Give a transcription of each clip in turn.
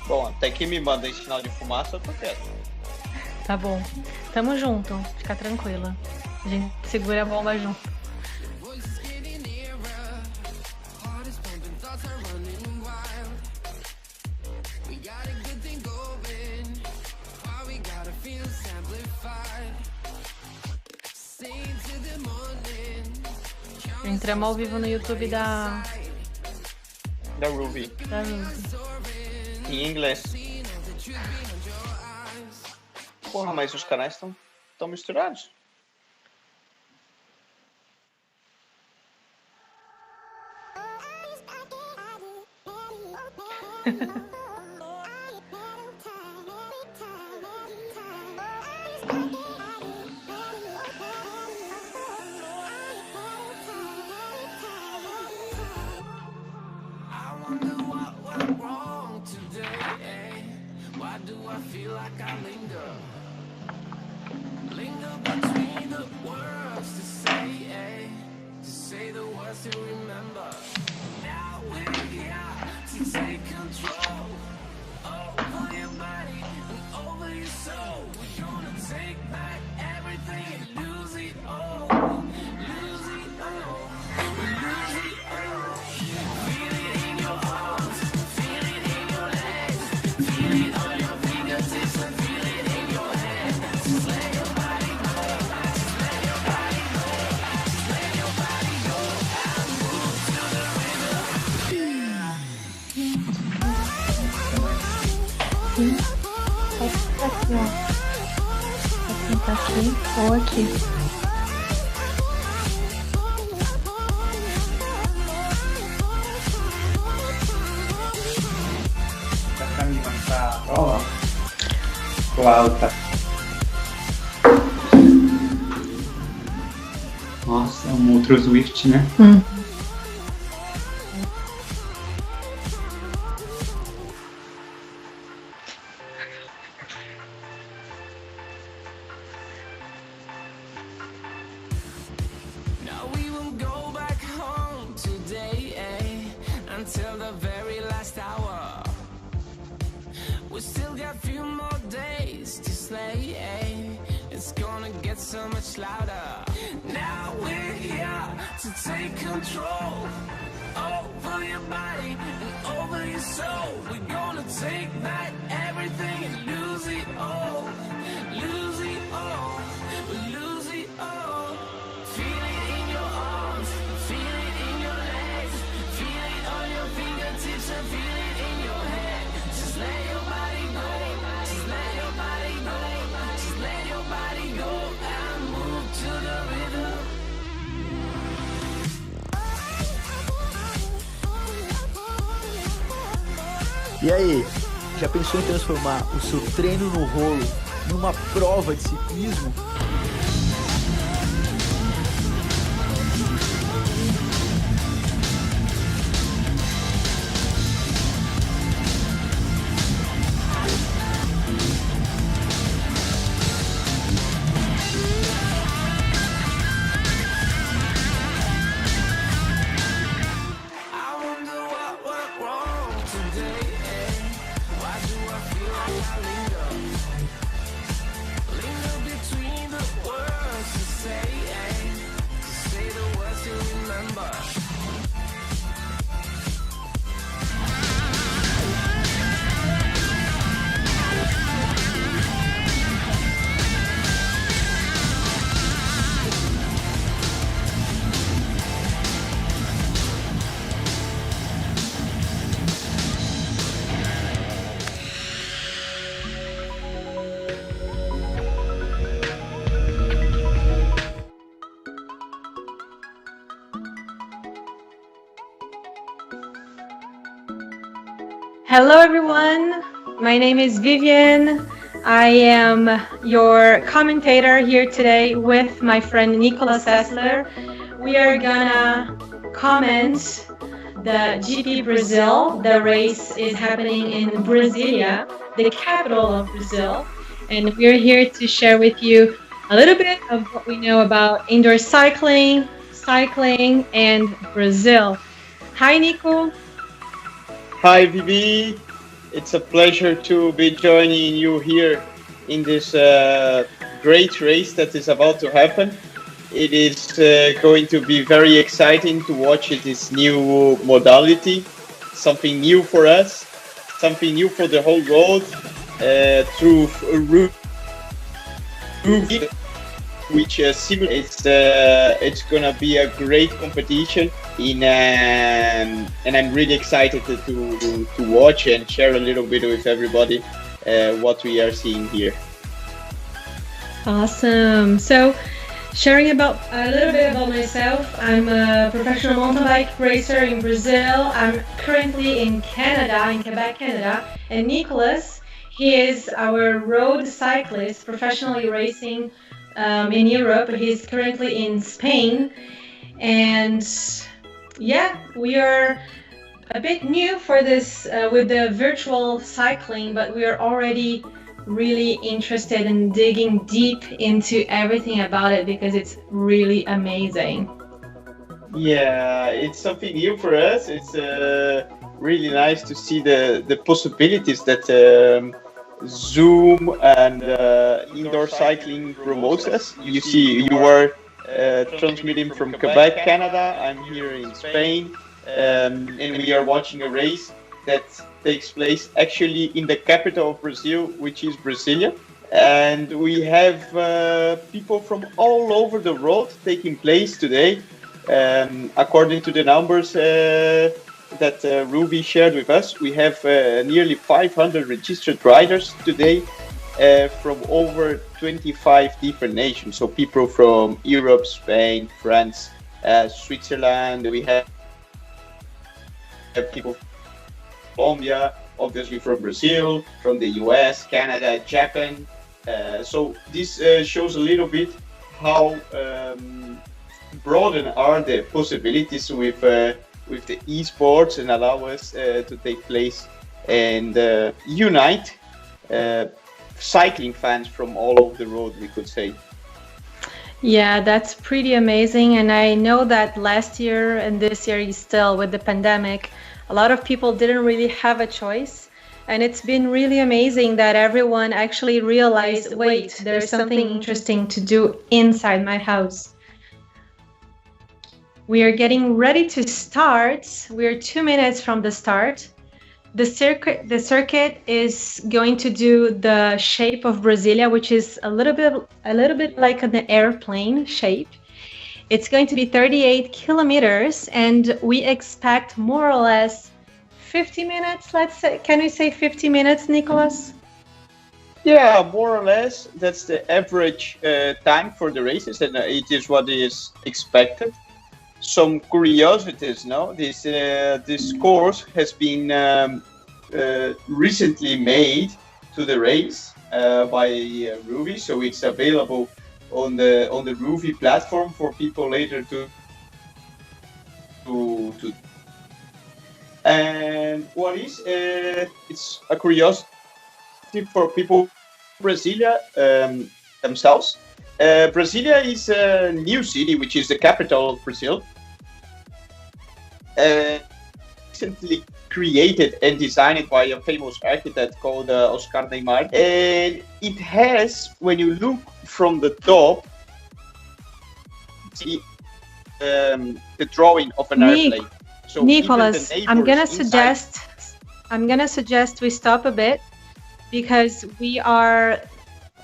Bom, até que me manda em sinal de fumaça, eu tô quieto. Tá bom. Tamo junto. Fica tranquila. A gente segura a bomba junto. Entramos ao vivo no YouTube da ROUVY. ROUVY. Em inglês. Porra, mas os canais estão misturados. Aqui, ó. Tá aqui ou aqui. Dá pra me passar a prova? Ficou alta. Nossa, é um outro Swift, né? Until the very last hour, we still got a few more days to slay. It's gonna get so much louder. Now we're here to take control over your body and over your soul. We're gonna take back everything and lose it all. Lose it all. Lose it all. Feel it in your arms, feel it in your legs, feel it on your fingertips and feel it in your head. Just let your body go, just let your body go, just let your body go and move to the rhythm. E aí, já pensou em transformar o seu treino no rolo numa prova de ciclismo? Hello everyone, my name is Vivian. I am your commentator here today with my friend Nicolas Sessler. We are gonna comment the GP Brazil. The race is happening in Brasilia, the capital of Brazil. And we're here to share with you a little bit of what we know about indoor cycling, and Brazil. Hi Nico. Hi, Vivi! It's a pleasure to be joining you here in this great race that is about to happen. It is going to be very exciting to watch this new modality, something new for us, something new for the whole world, through ROUVY, which simulates. It's gonna be a great competition, and I'm really excited to watch and share a little bit with everybody what we are seeing here. Awesome. So, sharing about a little bit about myself, I'm a professional mountain bike racer in Brazil. I'm currently in Canada, in Quebec, Canada. And Nicholas, he is our road cyclist, professionally racing in Europe. He's currently in Spain. And yeah, we are a bit new for this with the virtual cycling, but we are already really interested in digging deep into everything about it because it's really amazing. Yeah, it's something new for us. It's really nice to see the possibilities that Zoom and indoor cycling promotes us. You see, you are transmitting from Quebec, Canada. I'm here in Spain, and we are watching a race that takes place actually in the capital of Brazil, which is Brasilia. And we have people from all over the world taking place today. According to the numbers that ROUVY shared with us, we have nearly 500 registered riders today from over 25 different nations. So people from Europe, Spain, France, Switzerland. We have people from Colombia, obviously from Brazil, from the US, Canada, Japan. So this shows a little bit how broad are the possibilities with the esports and allow us to take place and unite cycling fans from all over the world, we could say. Yeah, that's pretty amazing. And I know that last year and this year is still with the pandemic, a lot of people didn't really have a choice. And it's been really amazing that everyone actually realized, wait, there's something interesting to do inside my house. We are getting ready to start. We're 2 minutes from the start. The circuit is going to do the shape of Brasilia, which is a little bit like an airplane shape. It's going to be 38 kilometers, and we expect more or less 50 minutes. Let's say, can we say 50 minutes, Nicholas? Yeah, more or less. That's the average time for the races, and it is what is expected. Some curiosities, no? This course has been recently made to the race by ROUVY, so it's available on the ROUVY platform for people later to. And what is it's a curiosity for people Brasilia themselves. Brasilia is a new city, which is the capital of Brazil. Recently created and designed by a famous architect called Oscar Neymar. And it has, when you look from the top, the drawing of an airplane. So Nicholas, I'm gonna suggest we stop a bit because we are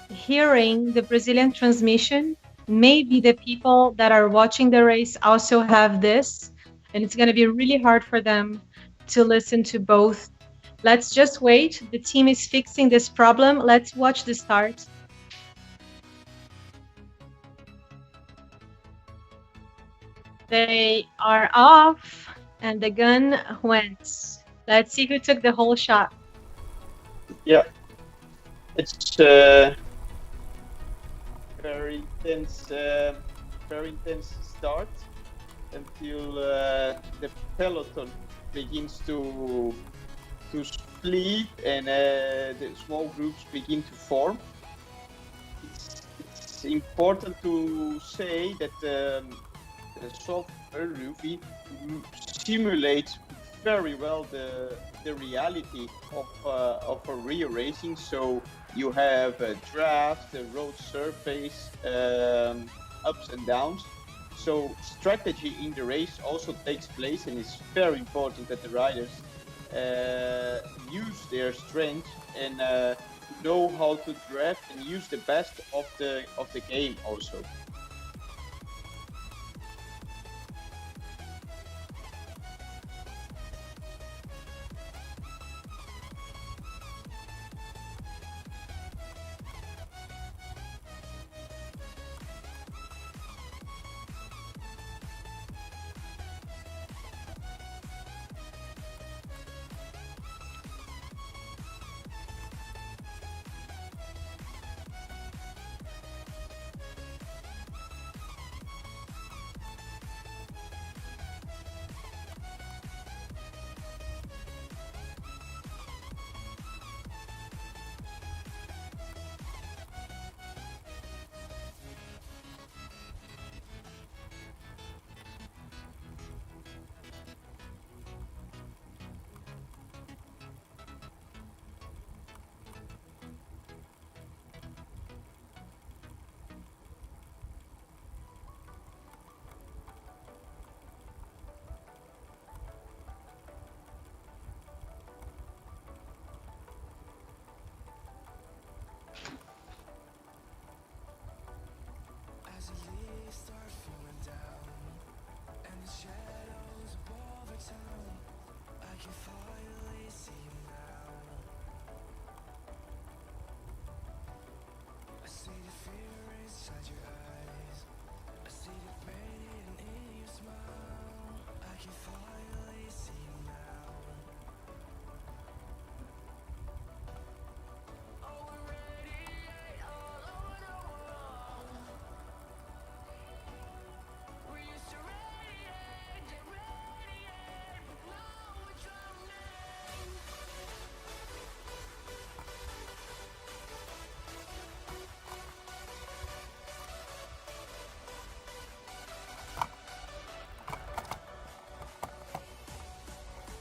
hearing the Brazilian transmission. Maybe the people that are watching the race also have this, and it's gonna be really hard for them to listen to both. Let's just wait. The team is fixing this problem. Let's watch the start. They are off. And the gun went. Let's see who took the whole shot. Yeah, it's very intense start until the peloton begins to split and the small groups begin to form. It's important to say that the software ROUVY simulates very well the the reality of a real racing. So you have a draft, a road surface, ups and downs. So strategy in the race also takes place, and it's very important that the riders use their strengths and know how to draft and use the best of the game also. As the leaves start falling down and the shadows above the town, I can finally see you now. I see the fear inside your eyes, I see the pain in your smile. I can finally see you now. Oh, we're radiate all over the world. We used to radiate, but now we're drowning.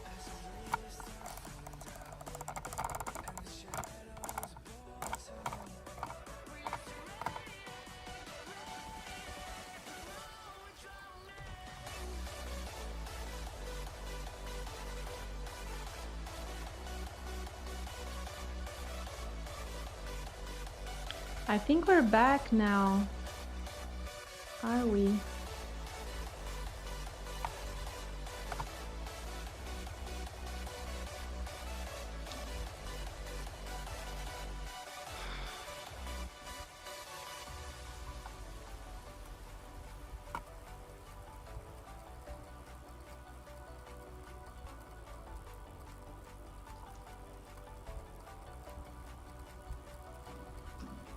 As the leaves start falling down and the shadows above the town, we used to radiate, but now we're drowning. I think we're back now. Are we?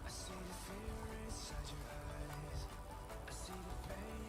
I see the fear inside your eyes, I see the pain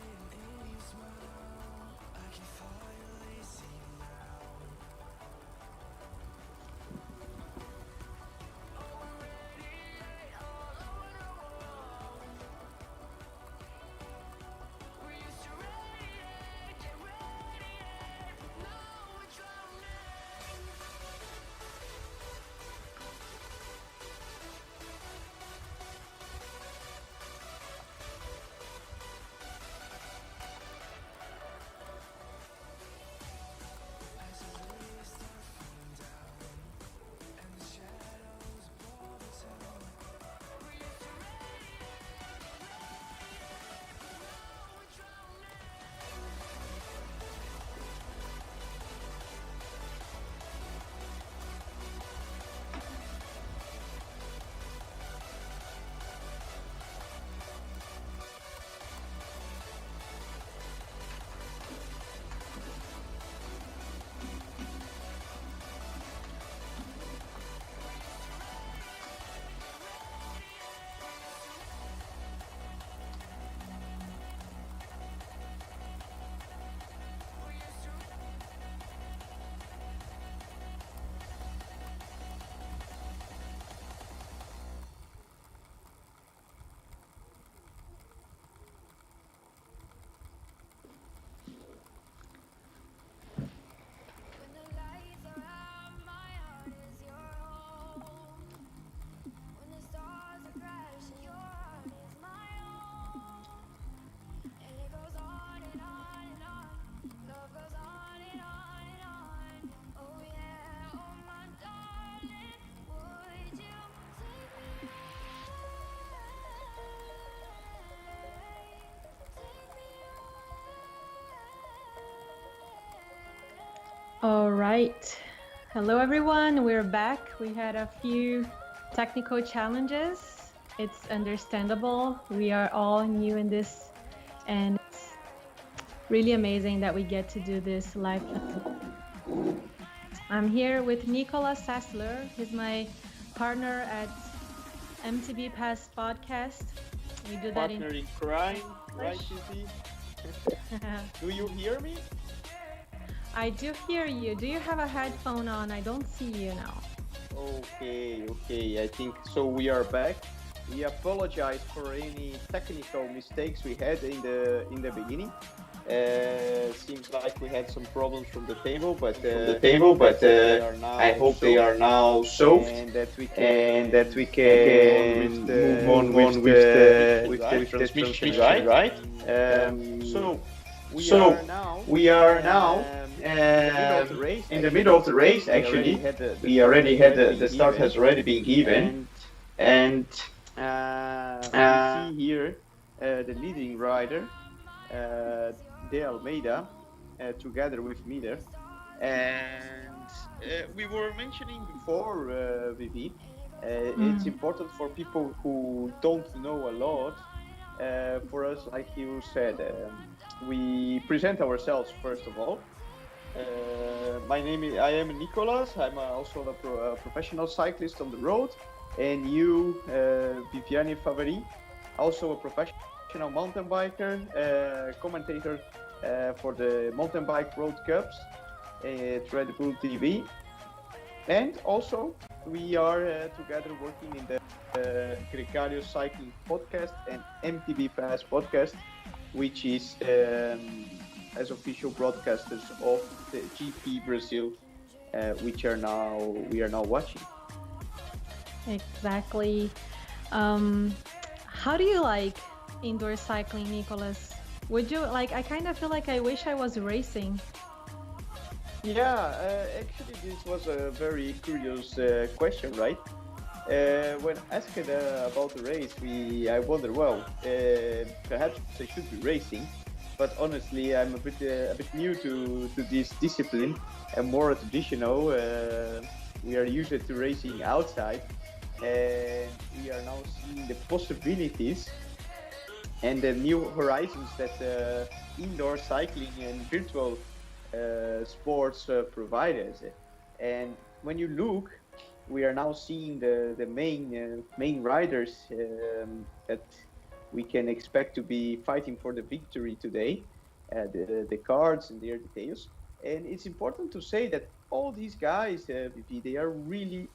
All right. Hello, everyone. We're back. We had a few technical challenges. It's understandable. We are all new in this, and it's really amazing that we get to do this live. I'm here with Nicola Sassler. He's my partner at MTB Pass Podcast. We do that Partner in crime, right, Izzy? Do you hear me? I do hear you. Do you have a headphone on? I don't see you now. Okay. I think so. We are back. We apologize for any technical mistakes we had in the beginning. Seems like we had some problems from the table, but I hope they are now solved, and that we can move on with the transmission, right? So we are now in the middle of the race. Actually, we already had the start has already been given, and we see here the leading rider. De Almeida, together with Miller. And we were mentioning before, Vivi, it's important for people who don't know a lot. For us, like you said, we present ourselves first of all. I am Nicolas. I'm also a professional cyclist on the road, and you, Viviane Faveri, also a professional mountain biker, commentator for the mountain bike World Cups at Red Bull TV. And also, we are together working in the Gregario Cycling Podcast and MTB Pass Podcast, which is as official broadcasters of the GP Brazil, which we are now watching. Exactly. How do you like indoor cycling, Nicolas? Would you like? I kind of feel like I wish I was racing. Yeah, actually, this was a very curious question, right? When asked about the race, I wonder, well, perhaps I should be racing, but honestly, I'm a bit new to this discipline and more traditional. We are used to racing outside, and we are now seeing the possibilities and the new horizons that indoor cycling and virtual sports provide us. And when you look, we are now seeing the main riders that we can expect to be fighting for the victory today, the cards and their details. And it's important to say that all these guys, they are really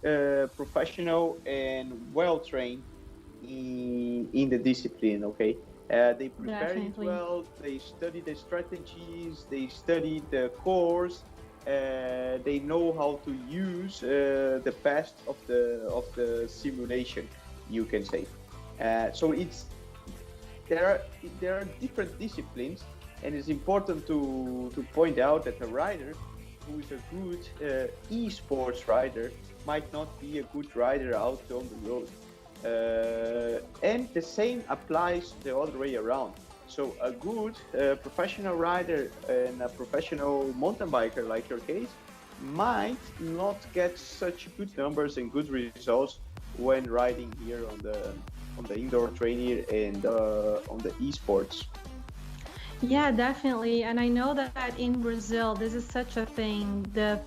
professional and well trained in the discipline. Okay. They prepare it well. They study the strategies. They study the course. They know how to use the past of the simulation, you can say. So there are different disciplines, and it's important to point out that a rider who is a good esports rider might not be a good rider out on the road. And the same applies the other way around. So a good professional rider and a professional mountain biker, like your case, might not get such good numbers and good results when riding here on the indoor trainer and on the esports. Yeah, definitely. And I know that in Brazil, this is such a thing. The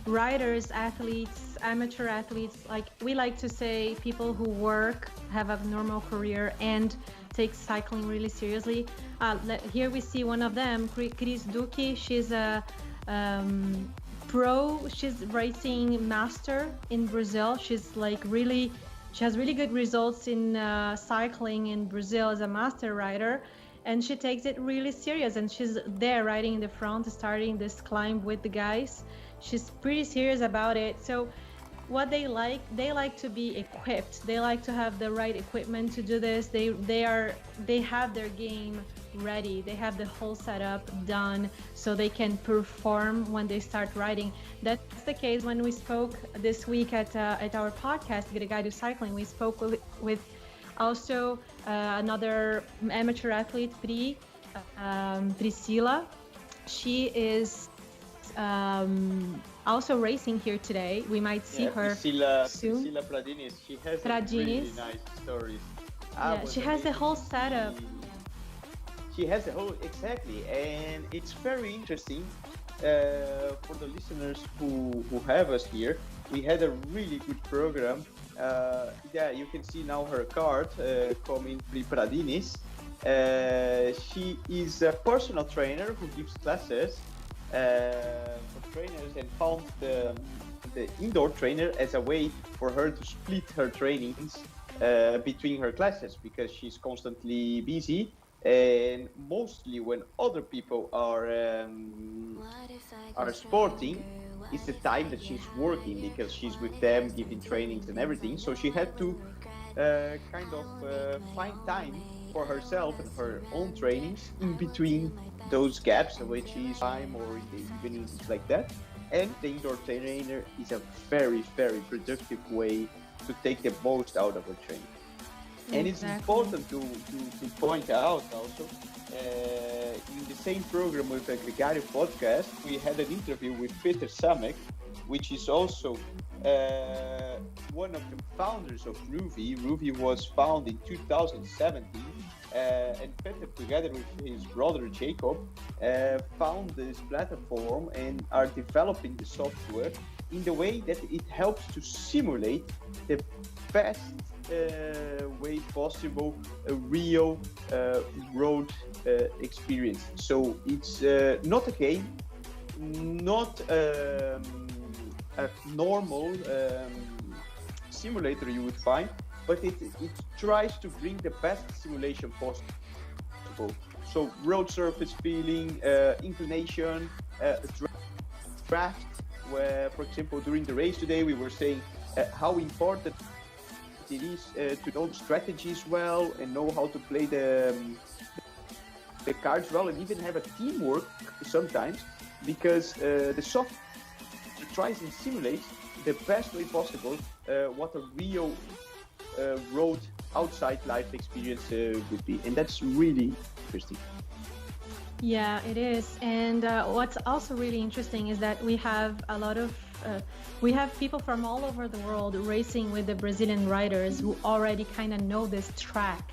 riders, athletes, amateur athletes, like we like to say, people who work, have a normal career, and take cycling really seriously. Here we see one of them, Cris Duque. She's a pro. She's racing master in Brazil. She has really good results in cycling in Brazil as a master rider. And she takes it really serious, and she's there riding in the front, starting this climb with the guys. She's pretty serious about it. So what they like to be equipped. They like to have the right equipment to do this. They have their game ready. They have the whole setup done so they can perform when they start riding. That's the case when we spoke this week at our podcast, Gregario Cycling. We spoke with also another amateur athlete, Priscila. She is also racing here today. We might see Yeah, her soon. Priscilla Pradinis, she has a really Pradinis. nice stories. I Yeah, was she has the amazing whole to setup. see. She has the whole exactly, and it's very interesting for the listeners who have us here. We had a really good program. Yeah, you can see now her card coming from Pradinis. She is a personal trainer who gives classes for trainers and found the indoor trainer as a way for her to split her trainings between her classes because she's constantly busy and mostly when other people are sporting is the time that she's working because she's with them giving trainings and everything, so she had to kind of find time for herself and her own trainings in between those gaps, which is time or in the evening, things like that. And the indoor trainer is a very productive way to take the most out of a training. And it's Exactly. important to point out also, in the same program with the Gregario podcast, we had an interview with Peter Samek, which is also one of the founders of ROUVY. ROUVY was founded in 2017, and Peter, together with his brother Jacob, found this platform and are developing the software in the way that it helps to simulate the best way possible a real road experience. So it's not a game, not a normal simulator you would find, but it tries to bring the best simulation possible. So road surface feeling, inclination, draft, where, for example, during the race today, we were saying how important it is to know strategies well and know how to play the cards well and even have a teamwork sometimes because the software tries and simulates the best way possible what a real road outside life experience would be, and that's really interesting. Yeah, it is. And what's also really interesting is that we have people from all over the world racing with the Brazilian riders who already kind of know this track.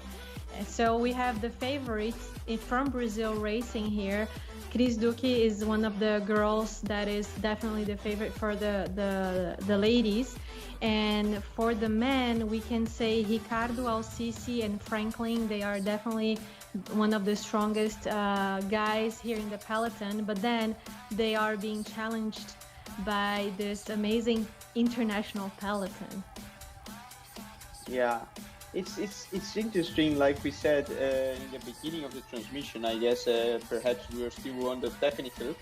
So we have the favorites from Brazil racing here. Cris Duque is one of the girls that is definitely the favorite for the ladies. And for the men, we can say Ricardo Alcici and Franklin, they are definitely one of the strongest guys here in the peloton, but then they are being challenged by this amazing international peloton. Yeah, it's interesting. Like we said in the beginning of the transmission, I guess perhaps we are still on the technical,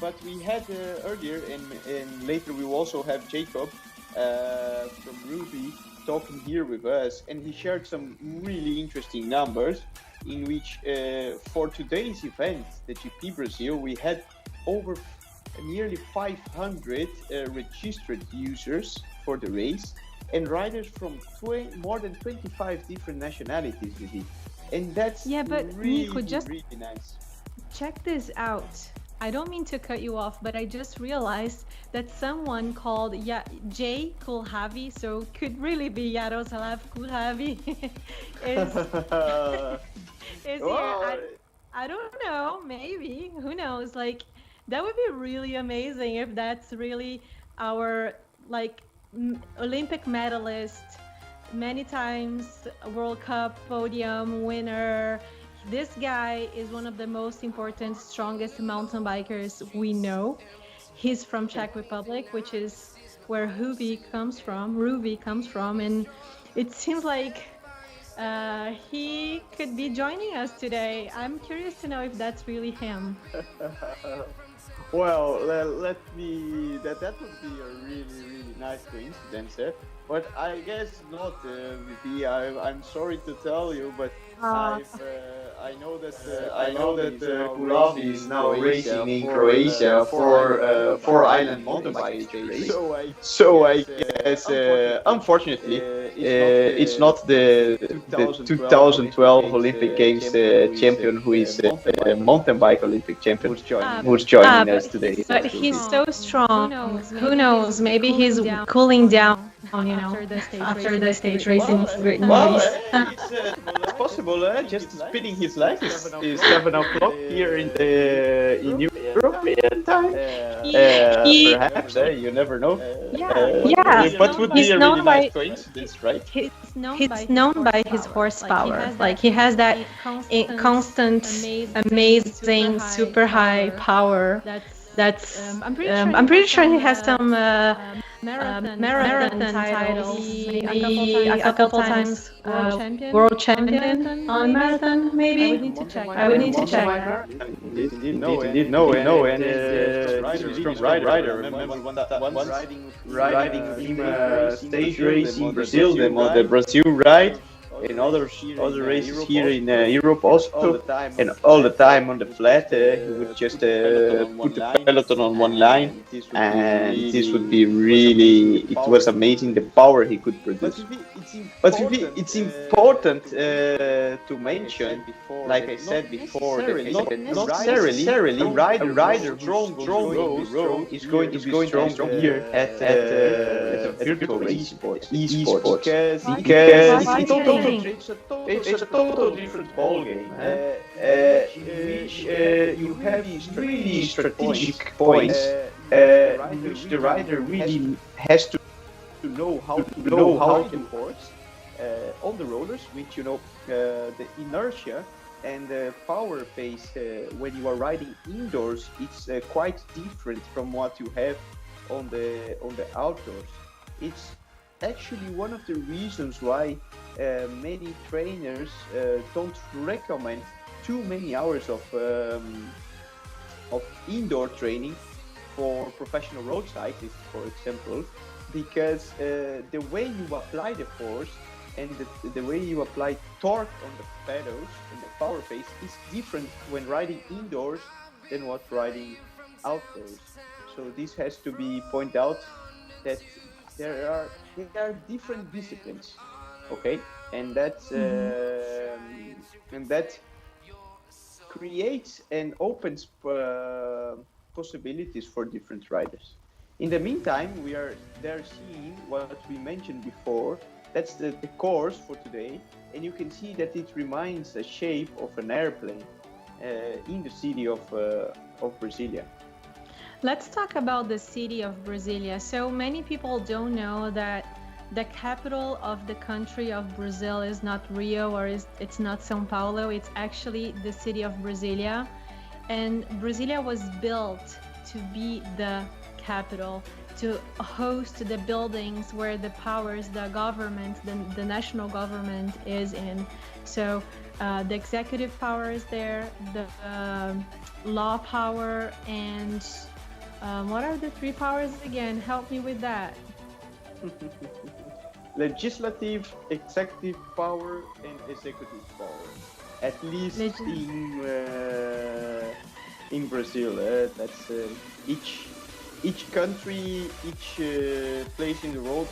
but we had earlier and later we will also have Jacob from ROUVY talking here with us, and he shared some really interesting numbers in which for today's event, the GP Brazil, we had over nearly 500 registered users for the race and riders from more than 25 different nationalities with it. And that's really, Nico, just really nice. check this out. I don't mean to cut you off, but I just realized that someone called Jay Kulhavi, so could really be Yaroslav Kulhavi, is here. I don't know, maybe, who knows? Like, that would be really amazing if that's really our like Olympic medalist, many times World Cup podium winner. This guy is one of the most important, strongest mountain bikers we know. He's from Czech Republic, which is where ROUVY comes from, and it seems like he could be joining us today. I'm curious to know if that's really him. Well, let me. That would be a really nice coincidence, but I guess not. VP. I'm sorry to tell you, but I know that Kulavi is now racing in Croatia for island mountain bike race. So I guess unfortunately it's not the 2012 Olympic Games champion who is a mountain bike Olympic champion who's joining us today. But he's so strong. Who knows? Maybe he's cooling down, after the stage racing Well, movies. it's possible. Just spinning his legs is 7 o'clock here in European time. Perhaps you never know. Yeah. But would be He's a known really by- nice coincidence, right? He's known by his horsepower. Like he has that constant, amazing, super high power. That's I'm pretty sure he has some marathon titles, maybe a couple times world champion on marathon, maybe. I would need to check. Indeed, no, and strong rider. Remember once riding in stage race in Brazil, the Brazil ride, and other races here in Europe also, and all the time on the flat, he would just put the peloton on one line, and this would be really, it was amazing the power he could produce. But it's important to mention, like I said before, that not necessarily a rider strong road is going to be strong here at virtual esports, because it's a total different ballgame, in which you have these really strategic points, which the rider really has to know how to horse on the rollers, which the inertia and the power pace when you are riding indoors, it's quite different from what you have on the outdoors. It's actually one of the reasons why many trainers don't recommend too many hours of indoor training for professional road cyclists, for example, because the way you apply the force and the way you apply torque on the pedals and the power pace is different when riding indoors than what riding outdoors. So this has to be pointed out, that there are different disciplines, okay, and that creates and opens possibilities for different riders. In the meantime, we are there seeing what we mentioned before. That's the course for today, and you can see that it reminds the shape of an airplane in the city of Brasilia. Let's talk about the city of Brasilia. So many people don't know that the capital of the country of Brazil is not Rio, or it's not São Paulo. It's actually the city of Brasilia. And Brasilia was built to be the capital, to host the buildings where the powers, the government, the national government is in. So the executive power is there, the law power, and what are the three powers again? Help me with that. Legislative, executive power, and executive power. At least in Brazil, that's each country, each place in the world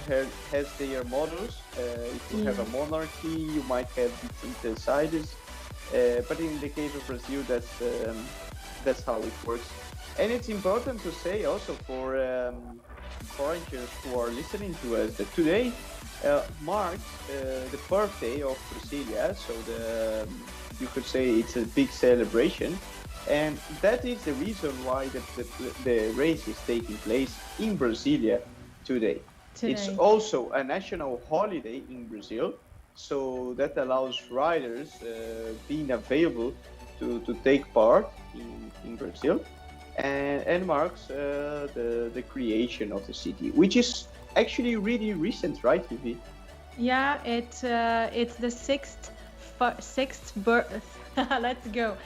has their models. If you have a monarchy, you might have different sizes. But in the case of Brazil, that's how it works. And it's important to say also for foreigners who are listening to us that today marks the birthday of Brasilia. So you could say it's a big celebration. And that is the reason why the race is taking place in Brasilia today. It's also a national holiday in Brazil, so that allows riders being available to take part in Brazil, and marks the creation of the city, which is actually really recent, right, Vivi? Yeah, it's the sixth let's go,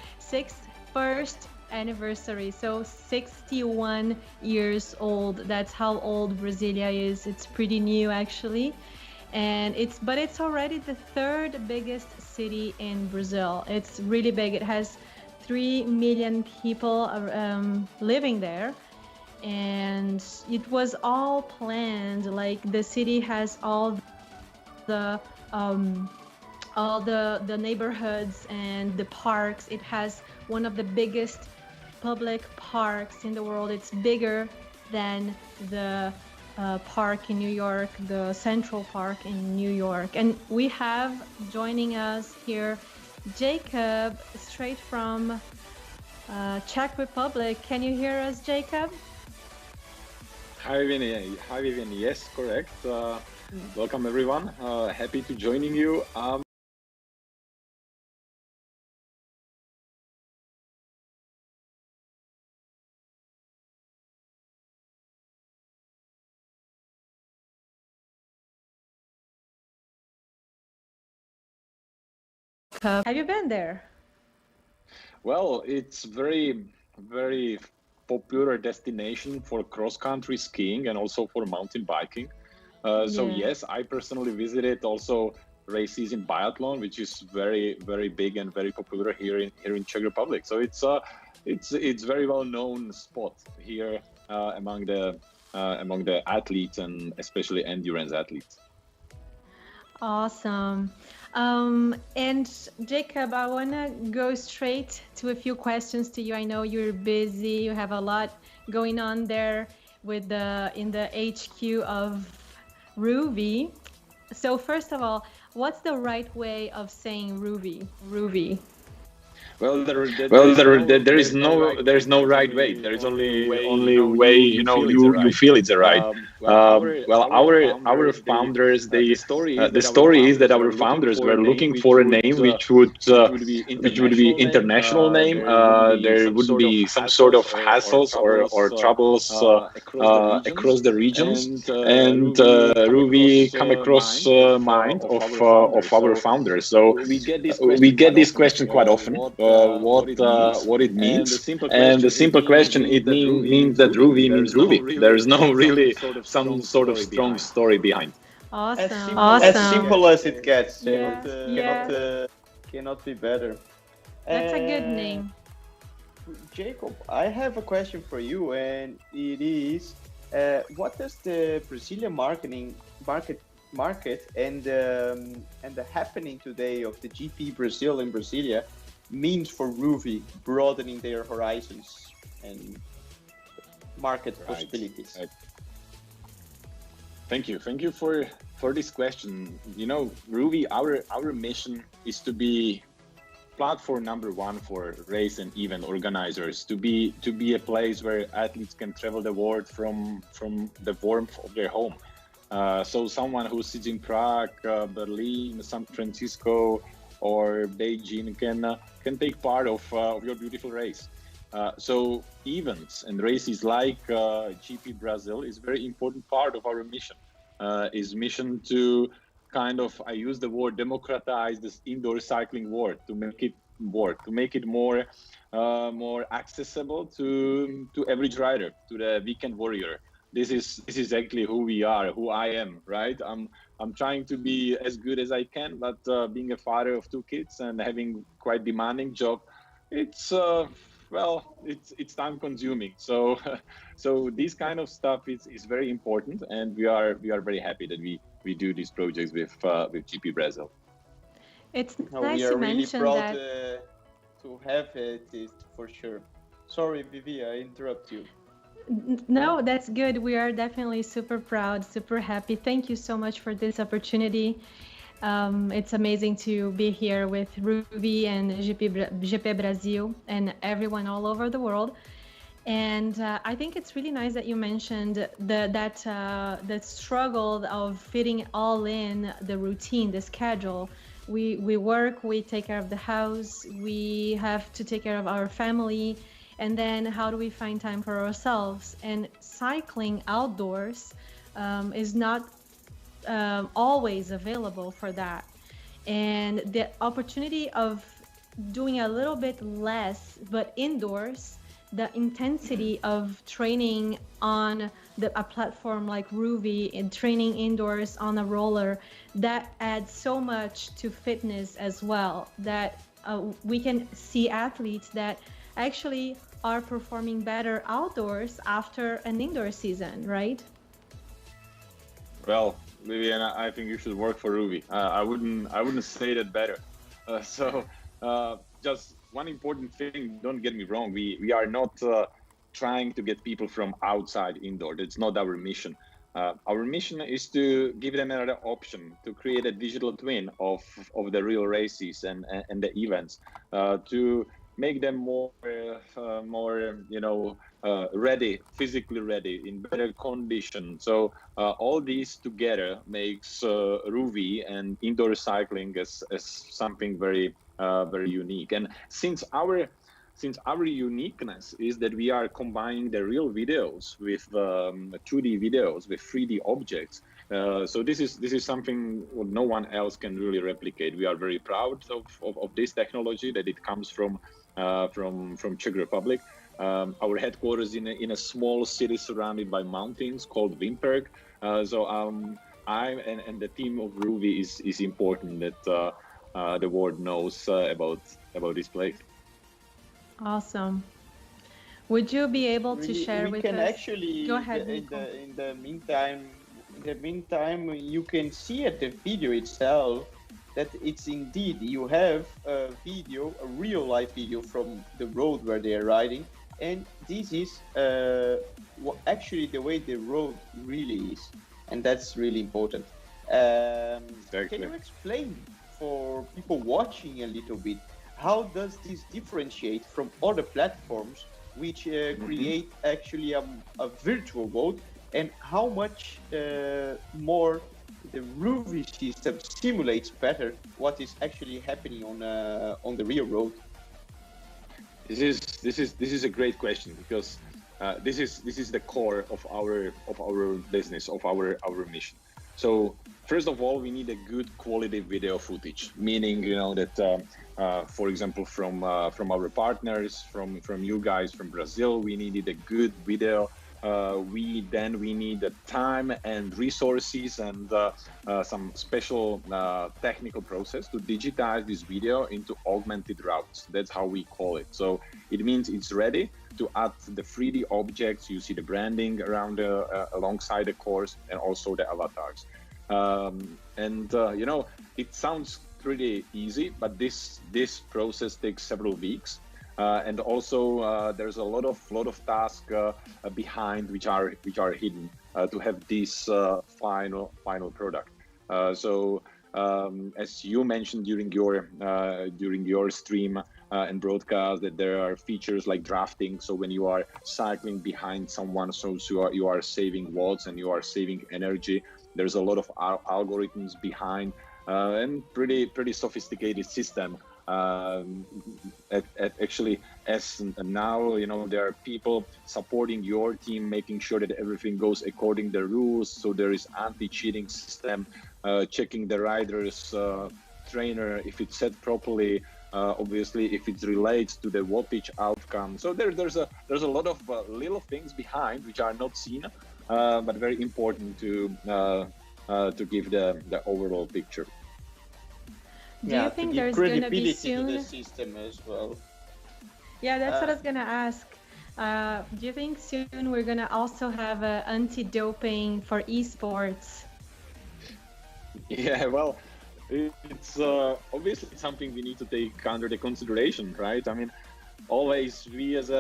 first anniversary, so 61 years old. That's how old Brasilia is. It's pretty new actually, and it's already the third biggest city in Brazil. It's really big. It has 3 million people living there, and it was all planned. Like the city has all the um, all the neighborhoods and the parks. It has one of the biggest public parks in the world. It's bigger than the park in New York, the Central Park in New York. And we have joining us here Jacob, straight from Czech Republic. Can you hear us, Jacob? Hi, Vivian. Hi, Vivian. Yes, correct. Welcome, everyone. Happy to joining you. Have you been there? Well, it's very popular destination for cross-country skiing and also for mountain biking. So yes, I personally visited also races in biathlon, which is very big and very popular here in Czech Republic. So it's very well known spot here among the athletes and especially endurance athletes. Awesome. And Jacob, I want to go straight to a few questions to you. I know you're busy. You have a lot going on there with in the HQ of ROUVY. So first of all, what's the right way of saying ROUVY? ROUVY. Well, there is no right way. There is only way you feel it's the right. Well, our founders, the story is that our founders were looking for a name which would be international name. There wouldn't be some sort of hassles or troubles across the regions, and ROUVY come across mind of our founders. So we get this question quite often. What it means, and the simple question, it means that ROUVY means ROUVY. There is no really some sort of strong story behind. Awesome. As simple as it gets. Cannot be better. That's a good name. Jacob, I have a question for you, and it is, what does the Brazilian market and the happening today of the GP Brazil in Brasilia means for ROUVY broadening their horizons and market possibilities? Right. Thank you for this question. You know, ROUVY, our mission is to be platform number one for race and event organizers, to be a place where athletes can travel the world from the warmth of their home. So someone who sits in Prague, Berlin, San Francisco, or Beijing can take part of your beautiful race. So events and races like GP Brazil is very important part of our mission. Is mission to kind of, I use the word, democratize this indoor cycling world, to make it more accessible to average rider, to the weekend warrior. This is exactly who we are, who I am, right? I'm trying to be as good as I can, but being a father of 2 kids and having quite demanding job, it's time consuming. So this kind of stuff is very important, and we are very happy that we do these projects with GP Brazil. It's nice you mentioned that. We are really proud to have it for sure. Sorry, Vivi, I interrupt you. No, that's good. We are definitely super proud, super happy. Thank you so much for this opportunity. It's amazing to be here with ROUVY and GP Brasil and everyone all over the world. And I think it's really nice that you mentioned the struggle of fitting all in the routine, the schedule. We work, we take care of the house, we have to take care of our family. And then how do we find time for ourselves? And cycling outdoors is not always available for that. And the opportunity of doing a little bit less, but indoors, the intensity of training on a platform like ROUVY and training indoors on a roller, that adds so much to fitness as well, that we can see athletes that actually are performing better outdoors after an indoor season, right? Well, Vivian, I think you should work for ROUVY. I wouldn't say that better. Just one important thing. Don't get me wrong. We are not trying to get people from outside indoor. That's not our mission. Our mission is to give them another option to create a digital twin of the real races and the events, to make them more ready, physically ready, in better condition. So all these together makes ROUVY and indoor cycling as something very unique. And since our uniqueness is that we are combining the real videos with 2D videos with 3D objects, so this is something what no one else can really replicate. We are very proud of this technology, that it comes from Czech Republic. Our headquarters in a small city surrounded by mountains called Vimperk. I and the team of ROUVY is important that the world knows about this place. Awesome. Would you be able to share with can us? actually, Go ahead, in Nico. the meantime, you can see at the video itself that it's indeed, you have a video, a real life video from the road where they are riding, and this is actually the way the road really is, and that's really important. Exactly. Can you explain for people watching a little bit, how does this differentiate from other platforms which create actually a virtual road, and how much more the ROUVY system simulates better what is actually happening on the real road? This is a great question, because this is the core of our business, of our mission. So first of all, we need a good quality video footage, meaning that for example from our partners, from you guys from Brazil, we needed a good video. We need the time and resources and some special technical process to digitize this video into augmented routes. That's how we call it. So it means it's ready to add the 3D objects. You see the branding around alongside the course, and also the avatars. It sounds pretty easy, but this process takes several weeks. And also there's a lot of tasks behind which are hidden to have this final product. As you mentioned during your stream and broadcast, that there are features like drafting. So when you are cycling behind someone, so you are saving watts and you are saving energy. There's a lot of algorithms behind and pretty sophisticated system. Actually, as now there are people supporting your team, making sure that everything goes according to the rules. So there is anti-cheating system, checking the rider's trainer if it's set properly, obviously if it relates to the wattage outcome. So there's a lot of little things behind which are not seen, but very important to give the overall picture. Do you think there's going to be soon? To the system as well. Yeah, that's what I was going to ask. Do you think soon we're going to also have anti-doping for esports? Yeah, well, it's obviously something we need to take under the consideration, right? I mean, always we as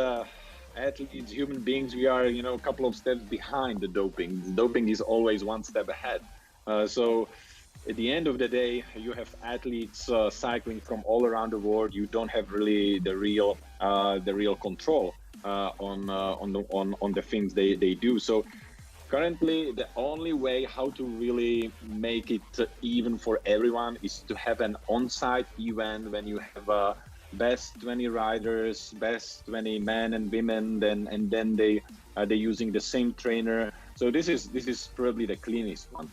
athletes, human beings, we are a couple of steps behind the doping. The doping is always one step ahead. So at the end of the day, you have athletes cycling from all around the world. You don't have really the real control on the things they do. So currently, the only way how to really make it even for everyone is to have an on-site event when you have best 20 riders, best 20 men and women, and then they're using the same trainer. So this is probably the cleanest one.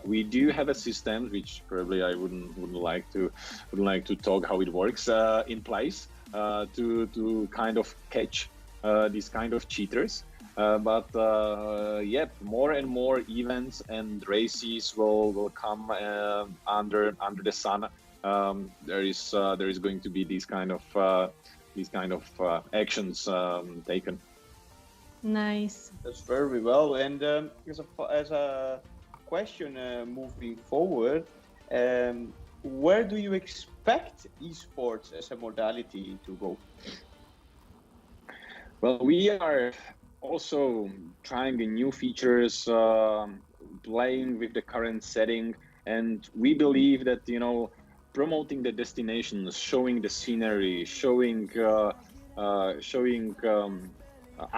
We do have a system which probably I wouldn't like to talk how it works in place to kind of catch these kind of cheaters. But more and more events and races will come under the sun. There is going to be these kind of actions taken. Nice. That's very well. And as a question moving forward. Where do you expect esports as a modality to go? Well, we are also trying the new features, playing with the current setting, and we believe that promoting the destinations, showing the scenery, showing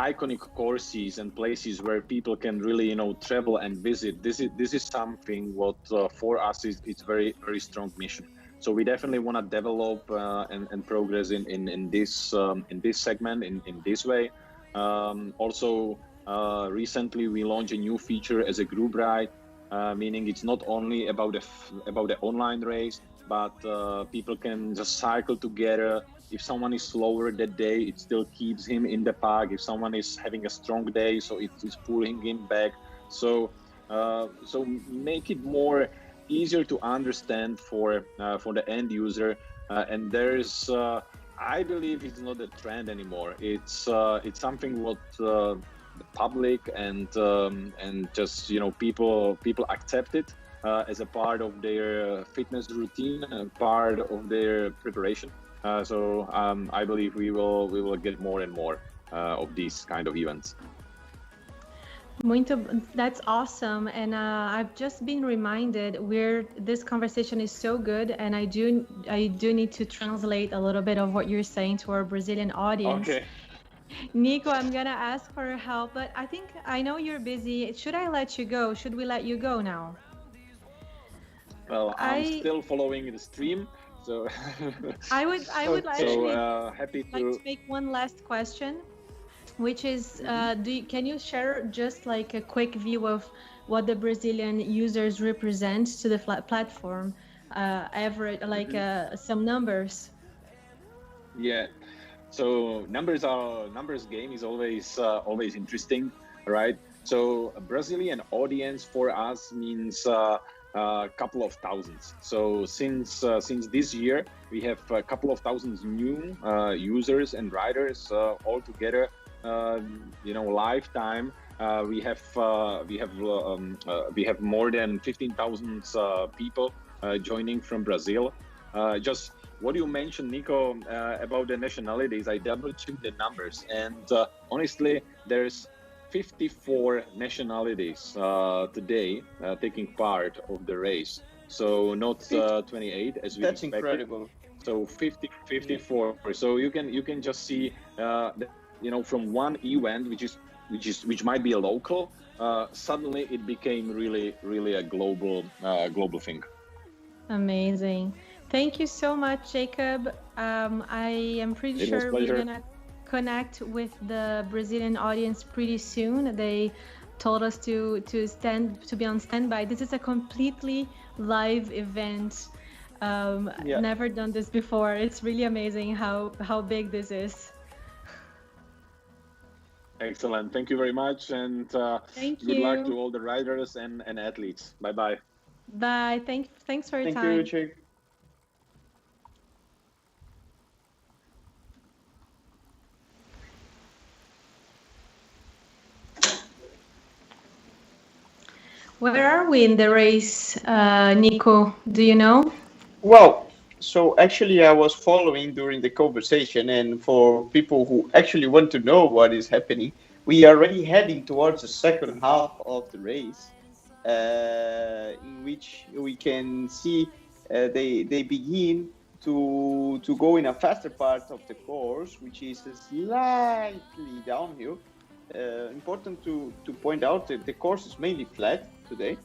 iconic courses and places where people can really travel and visit. This is something what for us is it's very very strong mission. So we definitely want to develop and progress in this segment in this way. Also, recently we launched a new feature as a group ride, meaning it's not only about the online race, but people can just cycle together. If someone is slower that day, it still keeps him in the park. If someone is having a strong day, so it's pulling him back. So make it more easier to understand for the end user. And there's I believe it's not a trend anymore. It's something what the public and just people accept it as a part of their fitness routine and part of their preparation. So I believe we will get more and more of these kind of events. That's awesome, and I've just been reminded where this conversation is so good, and I do need to translate a little bit of what you're saying to our Brazilian audience. Okay. Nico, I'm gonna ask for help, but I know you're busy. Should I let you go? Should we let you go now? Well, I'm still following the stream, so I would actually happy like to make one last question, which is can you share just like a quick view of what the Brazilian users represent to the platform, average, like some numbers? Yeah, so numbers game is always interesting, right? So a Brazilian audience for us means a couple of thousands. So since this year we have a couple of thousands new users and riders all together. Lifetime we have more than 15,000 people joining from Brazil. Just what you mentioned, Nico, about the nationalities, I double checked the numbers, and honestly, there's 54 nationalities today taking part of the race. So not 28 as we That's expected. incredible. So 54. So you can just see from one event which might be a local, suddenly it became really a global thing. Amazing. Thank you so much, Jacob. I am pretty sure we're gonna connect with the Brazilian audience pretty soon. They told us to be on standby. This is a completely live event. Never done this before. It's really amazing how big this is. Excellent. Thank you very much, and good luck to all the riders and athletes. Bye-bye. Bye. Thanks for your time. Thank you, Jake. Where are we in the race, Nico? Do you know? Well, so actually I was following during the conversation, and for people who actually want to know what is happening, we are already heading towards the second half of the race, in which we can see they begin to go in a faster part of the course, which is slightly downhill. Important to point out that the course is mainly flat today,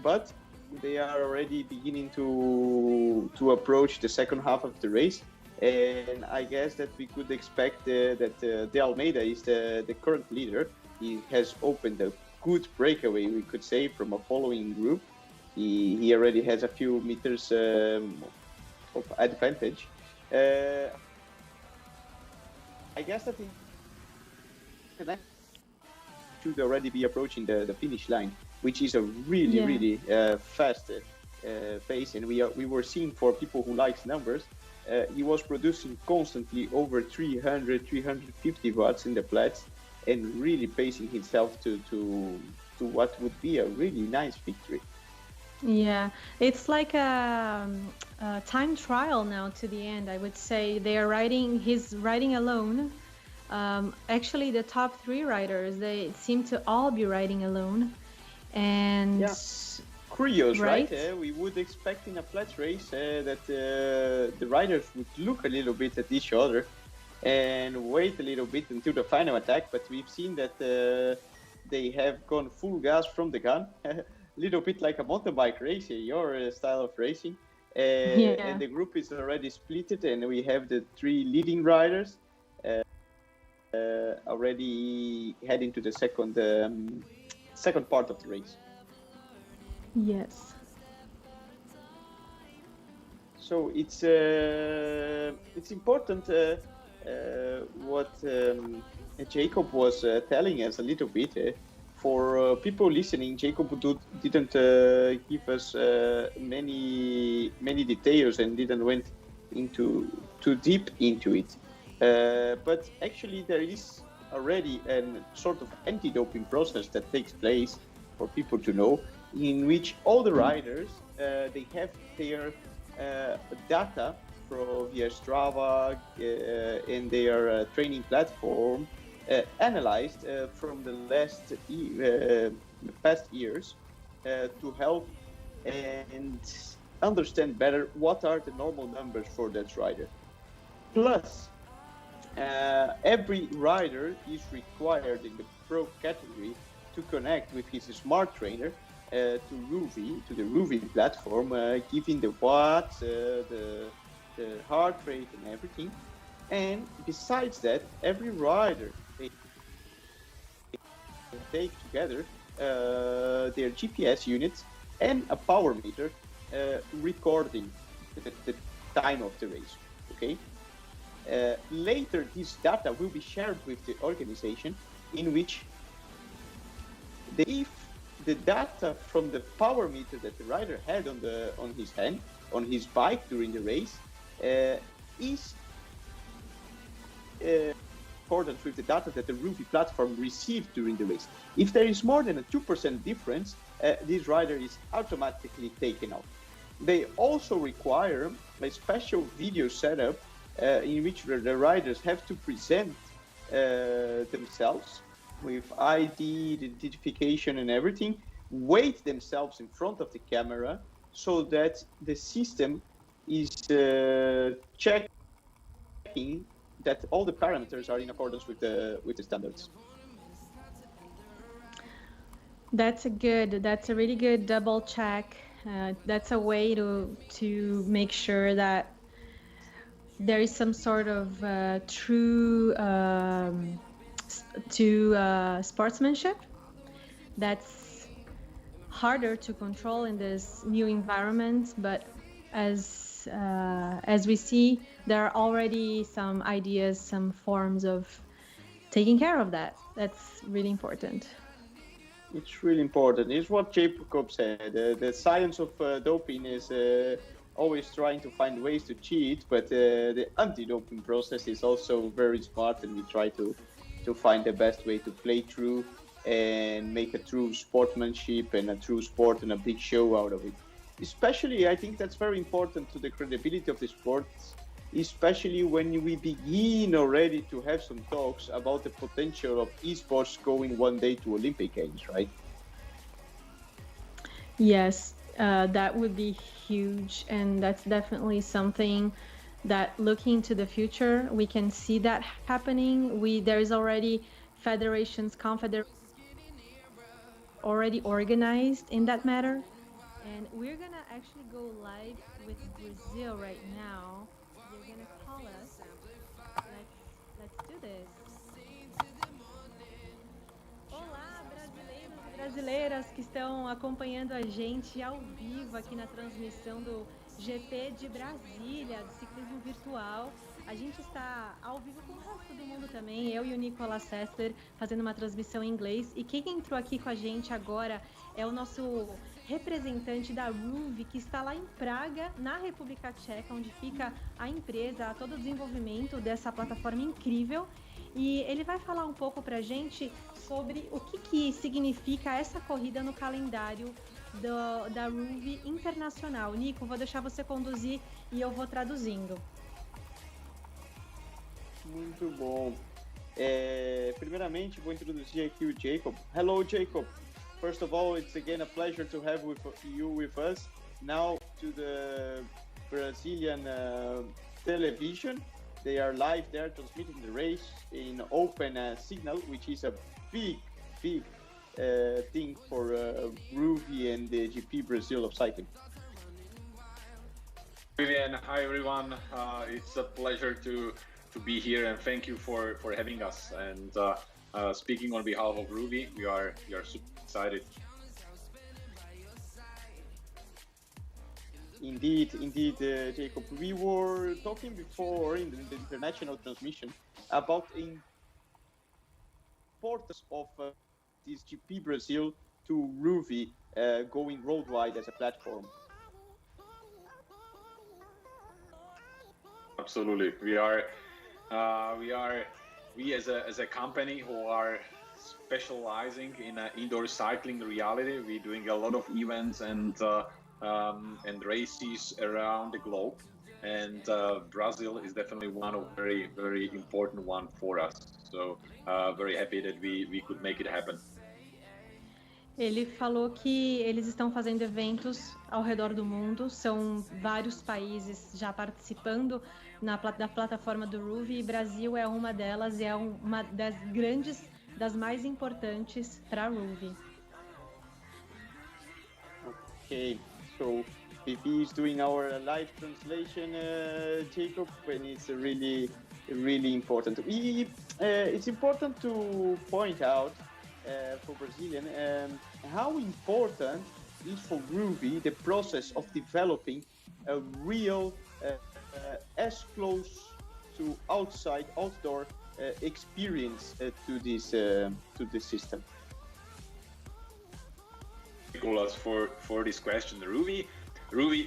but they are already beginning to approach the second half of the race, and I guess that we could expect that De Almeida is the current leader. He has opened a good breakaway, we could say, from a following group. He already has a few meters of advantage. I guess that he should already be approaching the finish line, which is a really fast pace, and we were seeing, for people who likes numbers, he was producing constantly over 350 watts in the flats, and really pacing himself to to what would be a really nice victory. Yeah, it's like a time trial now to the end. I would say he's riding alone. Actually, the top 3 riders, they seem to all be riding alone. And curious, right? We would expect in a flat race that the riders would look a little bit at each other and wait a little bit until the final attack, but we've seen that they have gone full gas from the gun, a little bit like a mountain bike race, your style of racing. And the group is already splitted, and we have the 3 leading riders already heading to the second part of the race. Yes. So it's important what Jacob was telling us a little bit. For people listening, Jacob didn't give us many details and didn't went into too deep into it. But actually, there is already a sort of anti-doping process that takes place for people to know, in which all the riders they have their data via Strava and their training platform analyzed from the past years to help and understand better what are the normal numbers for that rider. Plus, every rider is required in the pro category to connect with his smart trainer to the ROUVY platform, giving the watts, the heart rate and everything. And besides that, every rider they take together their GPS units and a power meter recording the time of the race. Okay. Later, this data will be shared with the organization, in which if the data from the power meter that the rider had on his bike during the race is accordant with the data that the ROUVY platform received during the race. If there is more than a 2% difference, this rider is automatically taken off. They also require a special video setup in which the riders have to present themselves with ID, identification and everything, weight themselves in front of the camera so that the system is checking that all the parameters are in accordance with the standards. That's a really good double check. That's a way to make sure that there is some sort of true sportsmanship that's harder to control in this new environment, but as we see, there are already some ideas, some forms of taking care of that. That's really important. It's really important. It's what Jacob said. The science of doping is always trying to find ways to cheat, but the anti-doping process is also very smart, and we try to find the best way to play through and make a true sportsmanship and a true sport and a big show out of it. Especially, I think that's very important to the credibility of the sports, especially when we begin already to have some talks about the potential of esports going one day to Olympic Games, right? Yes, that would be huge, and that's definitely something that, looking to the future, we can see that happening. There's already federations, confederations already organized in that matter, and we're gonna actually go live with Brazil right now. They're gonna call us. Let's do this. Olá, brasileiros e brasileiras que estão acompanhando a gente ao vivo aqui na transmissão do GP de Brasília, do ciclismo virtual. A gente está ao vivo com o resto do mundo também, eu e o Nicolas Sessler fazendo uma transmissão em inglês. E quem entrou aqui com a gente agora é o nosso representante da ROUVY, que está lá em Praga, na República Tcheca, onde fica a empresa, todo o desenvolvimento dessa plataforma incrível. e ele vai falar um pouco pra gente sobre o que significa essa corrida no calendário da ROUVY internacional. Nico, vou deixar você conduzir e eu vou traduzindo. Muito bom. Primeiramente, vou introduzir aqui o Jacob. Hello, Jacob. First of all, it's again a pleasure to have you with us. Now to the Brazilian television. They are live there transmitting the race in open signal, which is a big thing for ROUVY and the GP Brazil of cycling. Vivian, hi everyone. It's a pleasure to be here, and thank you for having us. And speaking on behalf of ROUVY, we are super excited. Indeed, Jacob. We were talking before in the international transmission about the importance of this GP Brazil to ROUVY going worldwide as a platform. Absolutely, we as a company who are specializing in indoor cycling reality. We're doing a lot of events and races around the globe, and Brazil is definitely one of very important one for us. So very happy that we could make it happen. Ele falou que eles estão fazendo eventos ao redor do mundo, são vários países já participando da plataforma do ROUVY, e Brasil é uma delas e é uma das mais importantes para a ROUVY. Okay, so Vivi is doing our live translation, Jacob, and it's really important. It's important to point out for Brazilian how important is for ROUVY the process of developing a real as close to outdoor experience to this system. Nicolas, for this question, ROUVY,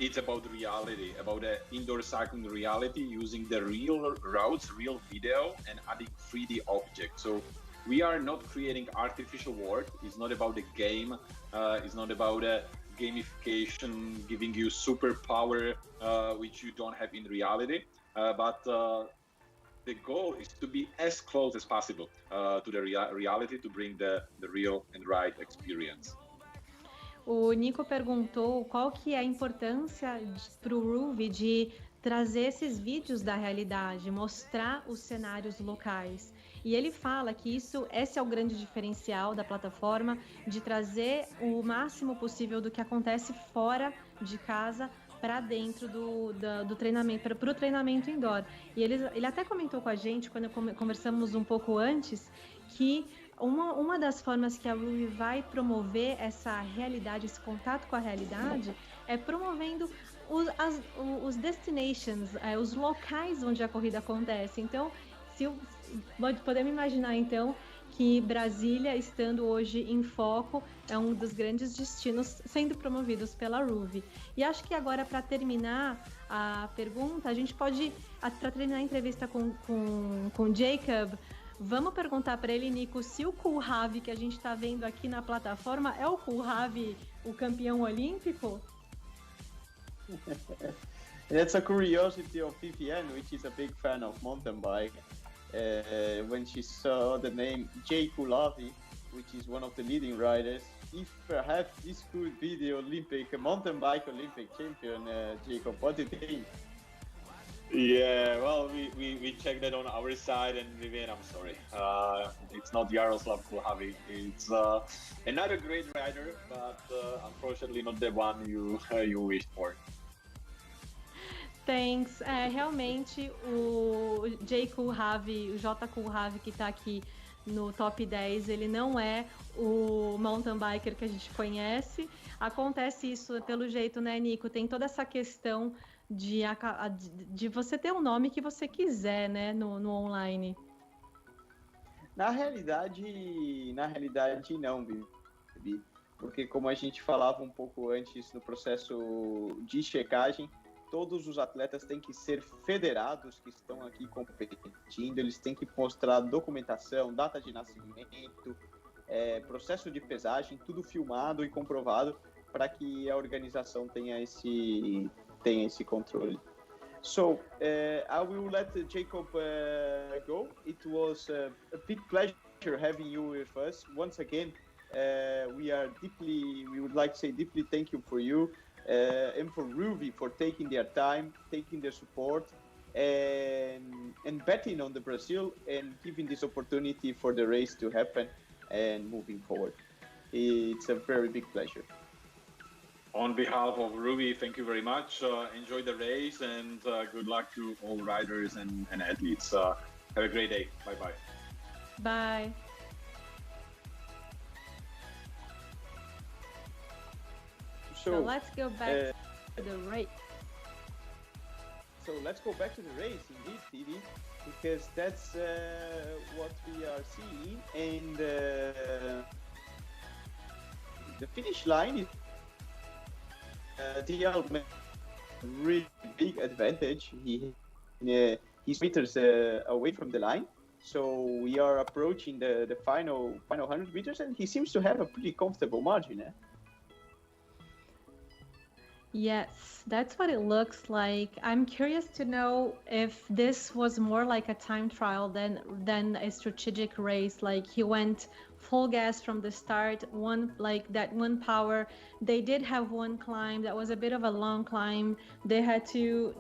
it's about reality, about indoor cycling reality, using the real routes, real video, and adding 3D objects. So we are not creating artificial world. It's not about the game. It's not about gamification, giving you superpower, which you don't have in reality. But the goal is to be as close as possible to the reality, to bring the real and right experience. O Nico perguntou qual que é a importância para o ROUVY de trazer esses vídeos da realidade, mostrar os cenários locais. E ele fala que esse é o grande diferencial da plataforma, de trazer o máximo possível do que acontece fora de casa para dentro do treinamento, para o treinamento indoor. E ele até comentou com a gente, quando conversamos um pouco antes, que uma das formas que a ROUVY vai promover essa realidade, esse contato com a realidade, é promovendo os destinations, os locais onde a corrida acontece. Então, podemos imaginar então que Brasília, estando hoje em foco, é um dos grandes destinos sendo promovidos pela ROUVY. E acho que agora, para terminar a pergunta, a gente pode, para terminar a entrevista com Jacob, vamos perguntar para ele, Nico, se o Kohlrabi que a gente está vendo aqui na plataforma é o Kohlrabi, o campeão olímpico? That's a curiosity of Vivienne, which is a big fan of mountain bike. When she saw the name Jay Kohlrabi, which is one of the leading riders, if perhaps this could be the mountain bike Olympic champion, Jacob, what do you think? Yeah, well, we checked that on our side, and Vivian, I'm sorry, it's not Yaroslav Kohlrabi. It's another great rider, but unfortunately not the one you wished for. Thanks. Realmente o Jay Kohlrabi, o J Kohlrabi que está aqui no top 10, ele não é o mountain biker que a gente conhece. Acontece isso pelo jeito, né, Nico? Tem toda essa questão de você ter um nome que você quiser, né, no online. Na realidade não, Bibi, porque como a gente falava um pouco antes no processo de checagem, todos os atletas têm que ser federados que estão aqui competindo, eles têm que mostrar documentação, data de nascimento, processo de pesagem, tudo filmado e comprovado para que a organização tenha esse controle. So, I will let Jacob go. It was a big pleasure having you with us. Once again, we would like to say deeply thank you for you and for ROUVY for taking their time, taking their support, and betting on the Brazil and giving this opportunity for the race to happen and moving forward. It's a very big pleasure. On behalf of ROUVY, thank you very much. Enjoy the race and good luck to all riders and athletes. Have a great day. Bye-bye. Bye. So let's go back to the race. So let's go back to the race, indeed, Stevie, because that's what we are seeing. And the finish line is DL made a really big advantage. He's meters away from the line. So we are approaching the final 100 meters, and he seems to have a pretty comfortable margin. Yes, that's what it looks like. I'm curious to know if this was more like a time trial than a strategic race. Like he went full gas from the start, one power. They did have one climb that was a bit of a long climb. They had to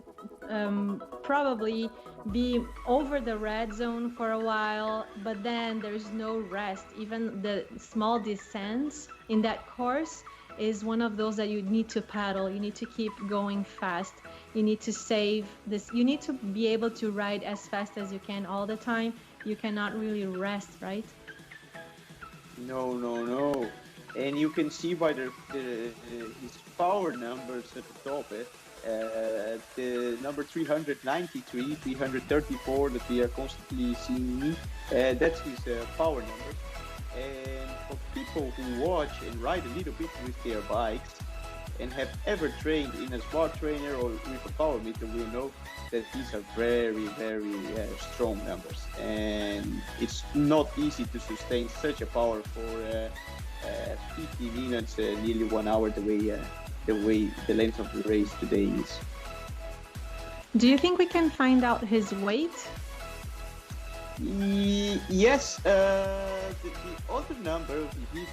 probably be over the red zone for a while, but then there's no rest. Even the small descents in that course is one of those that you need to paddle. You need to keep going fast. You need to save this. You need to be able to ride as fast as you can all the time. You cannot really rest, right? No. And you can see by his power numbers at the top. The number 393, 334 that we are constantly seeing, that's his power number. And for people who watch and ride a little bit with their bikes and have ever trained in a smart trainer or with a power meter, will know that these are very, very strong numbers. And it's not easy to sustain such a power for 50 minutes, nearly 1 hour, the length of the race today is. Do you think we can find out his weight? Yes, the other number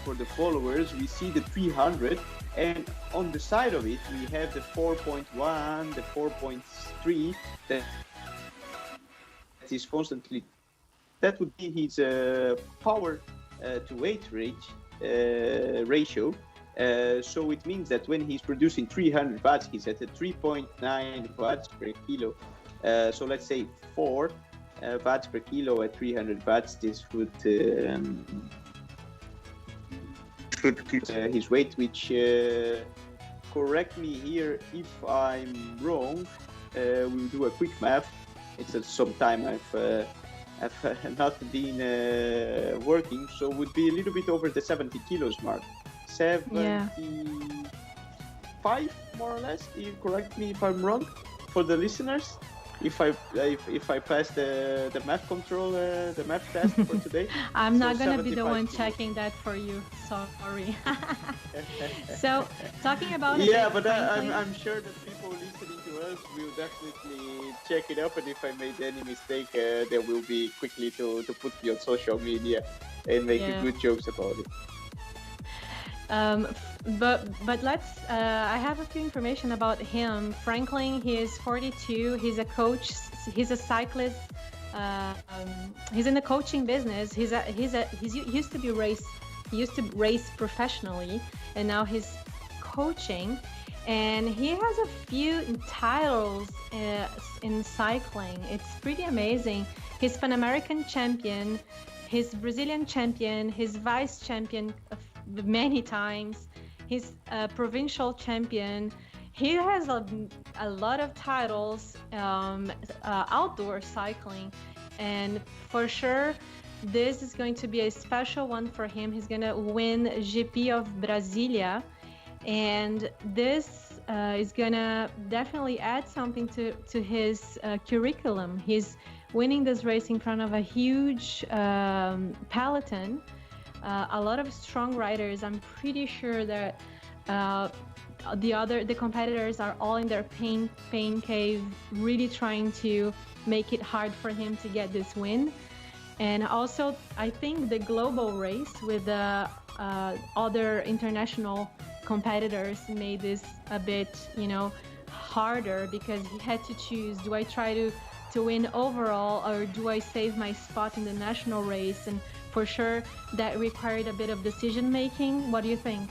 for the followers, we see the 300, and on the side of it we have the 4.1, the 4.3 that is constantly. That would be his power to weight ratio. So it means that when he's producing 300 watts, he's at a 3.9 watts per kilo. So let's say 4 watts per kilo at 300 watts. This would his weight, which correct me here if I'm wrong. We'll do a quick math. It's some time I've not been working, so would be a little bit over the 70 kilos mark. 75 more or less. You correct me if I'm wrong for the listeners. If I pass the math control, the math test for today. I'm not gonna be the one checking that for you. Sorry. So talking about but I'm sure that people listening to us will definitely check it up, and if I made any mistake, they will be quickly to put me on social media and make good jokes about it. But let's. I have a few information about him. Franklin, he is 42. He's a coach. He's a cyclist. He's in the coaching business. He used to race professionally, and now he's coaching. And he has a few titles in cycling. It's pretty amazing. He's Pan American champion. He's Brazilian champion. He's vice champion many times. He's a provincial champion. He has a lot of titles outdoor cycling, and for sure this is going to be a special one for him. He's going to win GP of Brasilia, and this is gonna definitely add something to his curriculum. He's winning this race in front of a huge peloton, a lot of strong riders. I'm pretty sure that the competitors are all in their pain cave, really trying to make it hard for him to get this win. And also, I think the global race with the other international competitors made this a bit, harder, because he had to choose: do I try to win overall, or do I save my spot in the national race? And for sure, that required a bit of decision making. What do you think?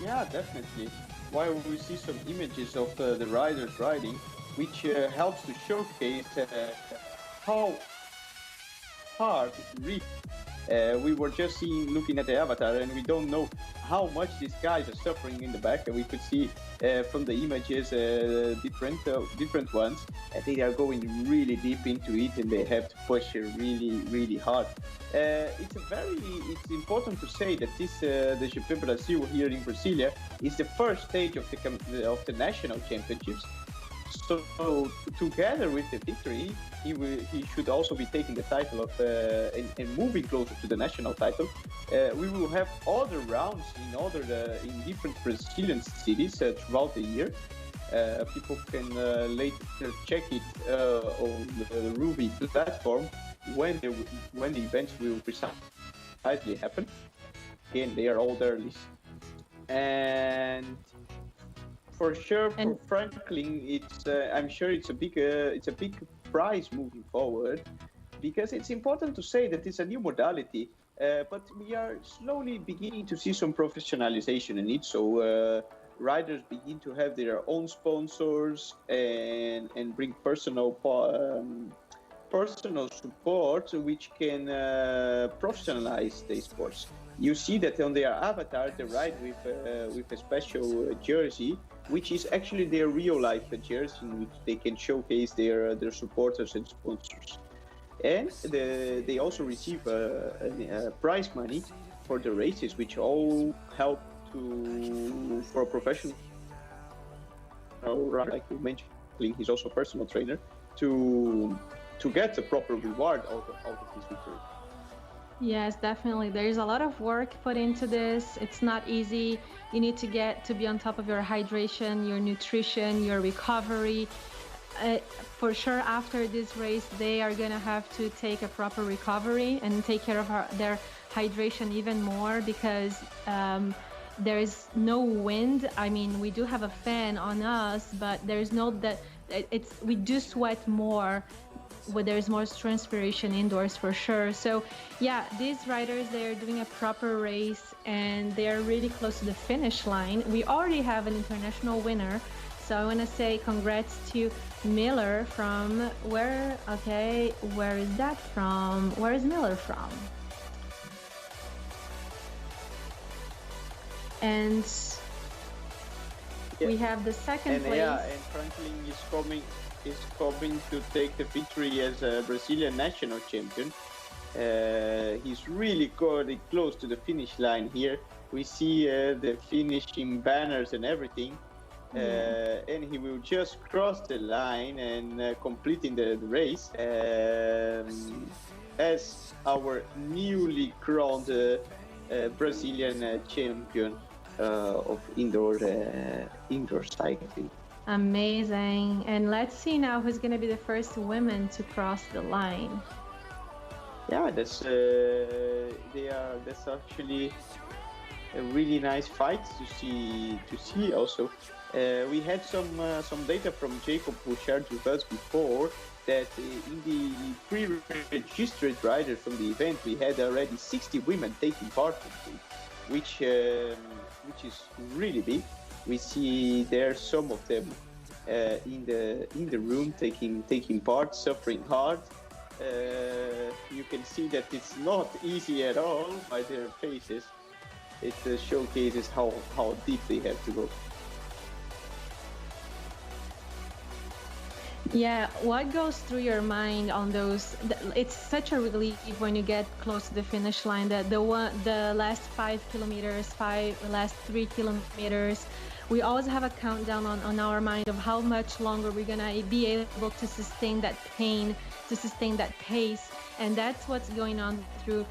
Yeah, definitely. While we see some images of the riders riding, which helps to showcase how hard really. We were just looking at the avatar, and we don't know how much these guys are suffering in the back. And we could see from the images different ones, and they are going really deep into it, and they have to push really hard. It's important to say that the GP Brasil here in Brasilia is the first stage of the national championships. So together with the victory, he should also be taking the title of and moving closer to the national title. We will have other rounds in different Brazilian cities throughout the year. People can later check it on the ROUVY platform when the events will precisely happen. Again, they are all there, and for sure, for Franklin, I'm sure it's a big prize moving forward, because it's important to say that it's a new modality, but we are slowly beginning to see some professionalization in it. So riders begin to have their own sponsors and bring personal support, which can professionalize the sports. You see that on their avatar, they ride with a special jersey, which is actually their real life jersey, in which they can showcase their supporters and sponsors. And they also receive prize money for the races, which all help for a professional, like you mentioned, he's also a personal trainer, to get the proper reward out of his victory. Yes, definitely. There's a lot of work put into this. It's not easy. You need to be on top of your hydration, your nutrition, your recovery. For sure, after this race, they are going to have to take a proper recovery and take care of their hydration even more, because there is no wind. I mean, we do have a fan on us, but there's we do sweat more where there's more transpiration indoors, for sure. So yeah, these riders, they're doing a proper race, and they're really close to the finish line. We already have an international winner, so I want to say congrats to Miller from where is that from? Where is Miller from? And we have the second place. Yeah, and Franklin is coming to take the victory as a Brazilian national champion. He's really close to the finish line here. We see the finishing banners and everything, and he will just cross the line and completing the race as our newly crowned Brazilian champion of indoor cycling. Amazing. And let's see now who's going to be the first woman to cross the line. Yeah, that's actually a really nice fight to see also. We had some data from Jacob, who shared with us before, that in the pre-registered riders from the event, we had already 60 women taking part in it, which is really big. We see there some of them in the room taking part, suffering hard. You can see that it's not easy at all by their faces. It showcases how deep they have to go. Yeah, what goes through your mind on those? It's such a relief when you get close to the finish line, that the last 5 kilometers, last 3 kilometers, we always have a countdown on our mind of how much longer we're gonna be able to sustain that pain, to sustain that pace. And that's what's going on through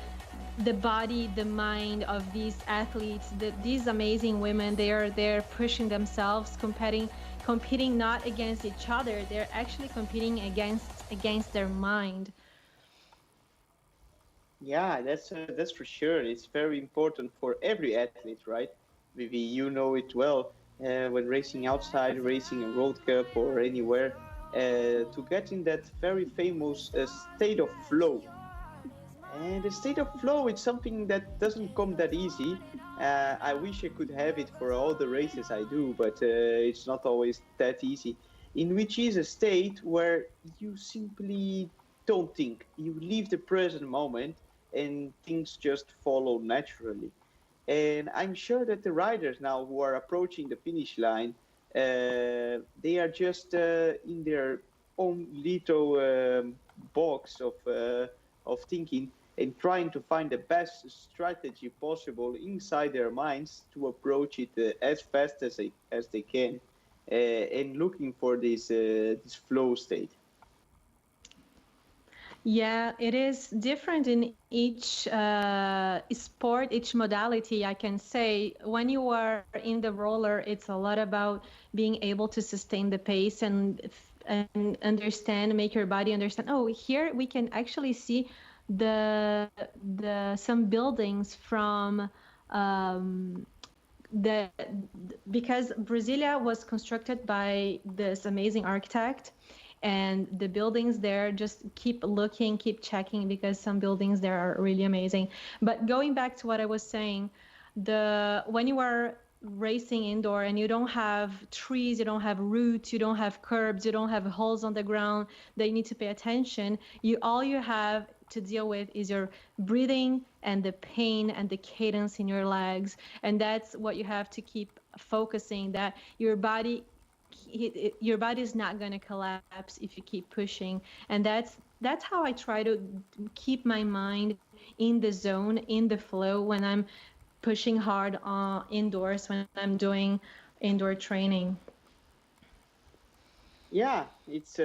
the body, the mind of these athletes, these amazing women. They're pushing themselves, competing not against each other. They're actually competing against their mind. Yeah, that's for sure. It's very important for every athlete, right? Vivi, you know it well. When racing outside, racing a World Cup or anywhere, to get in that very famous state of flow. And the state of flow is something that doesn't come that easy. I wish I could have it for all the races I do, but it's not always that easy. In which is a state where you simply don't think. You leave the present moment and things just follow naturally. And I'm sure that the riders now who are approaching the finish line, they are just in their own little box of thinking and trying to find the best strategy possible inside their minds to approach it as fast as they can, and looking for this flow state. Yeah, it is different in each sport, each modality, I can say. When you are in the roller, it's a lot about being able to sustain the pace and understand, make your body understand. Oh, here we can actually see the some buildings from because Brasilia was constructed by this amazing architect, and the buildings there, just keep looking, keep checking, because some buildings there are really amazing. But going back to what I was saying, when you are racing indoor and you don't have trees, you don't have roots, you don't have curbs, you don't have holes on the ground that you need to pay attention, all you have to deal with is your breathing and the pain and the cadence in your legs. And that's what you have to keep focusing, that your body is not going to collapse if you keep pushing. And that's how I try to keep my mind in the zone, in the flow, when I'm pushing hard indoors, when I'm doing indoor training. Yeah, it's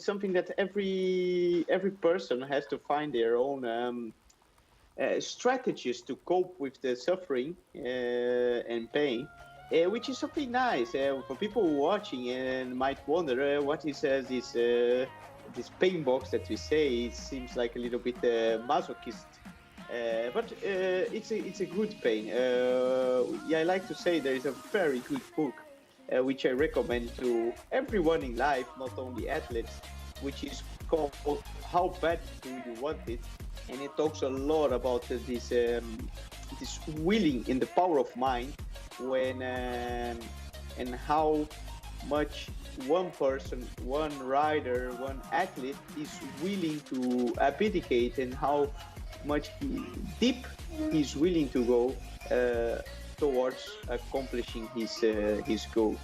something that every person has to find their own strategies to cope with the suffering and pain, which is something nice for people watching and might wonder what is this pain box that we say. It seems like a little bit masochist, but it's a good pain. Yeah, I like to say there is a very good book which I recommend to everyone in life, not only athletes, which is called "How Bad Do You Want It?" And it talks a lot about this willing in the power of mind, when and how much one person, one rider, one athlete is willing to abdicate, and how much deep he's willing to go towards accomplishing his goal.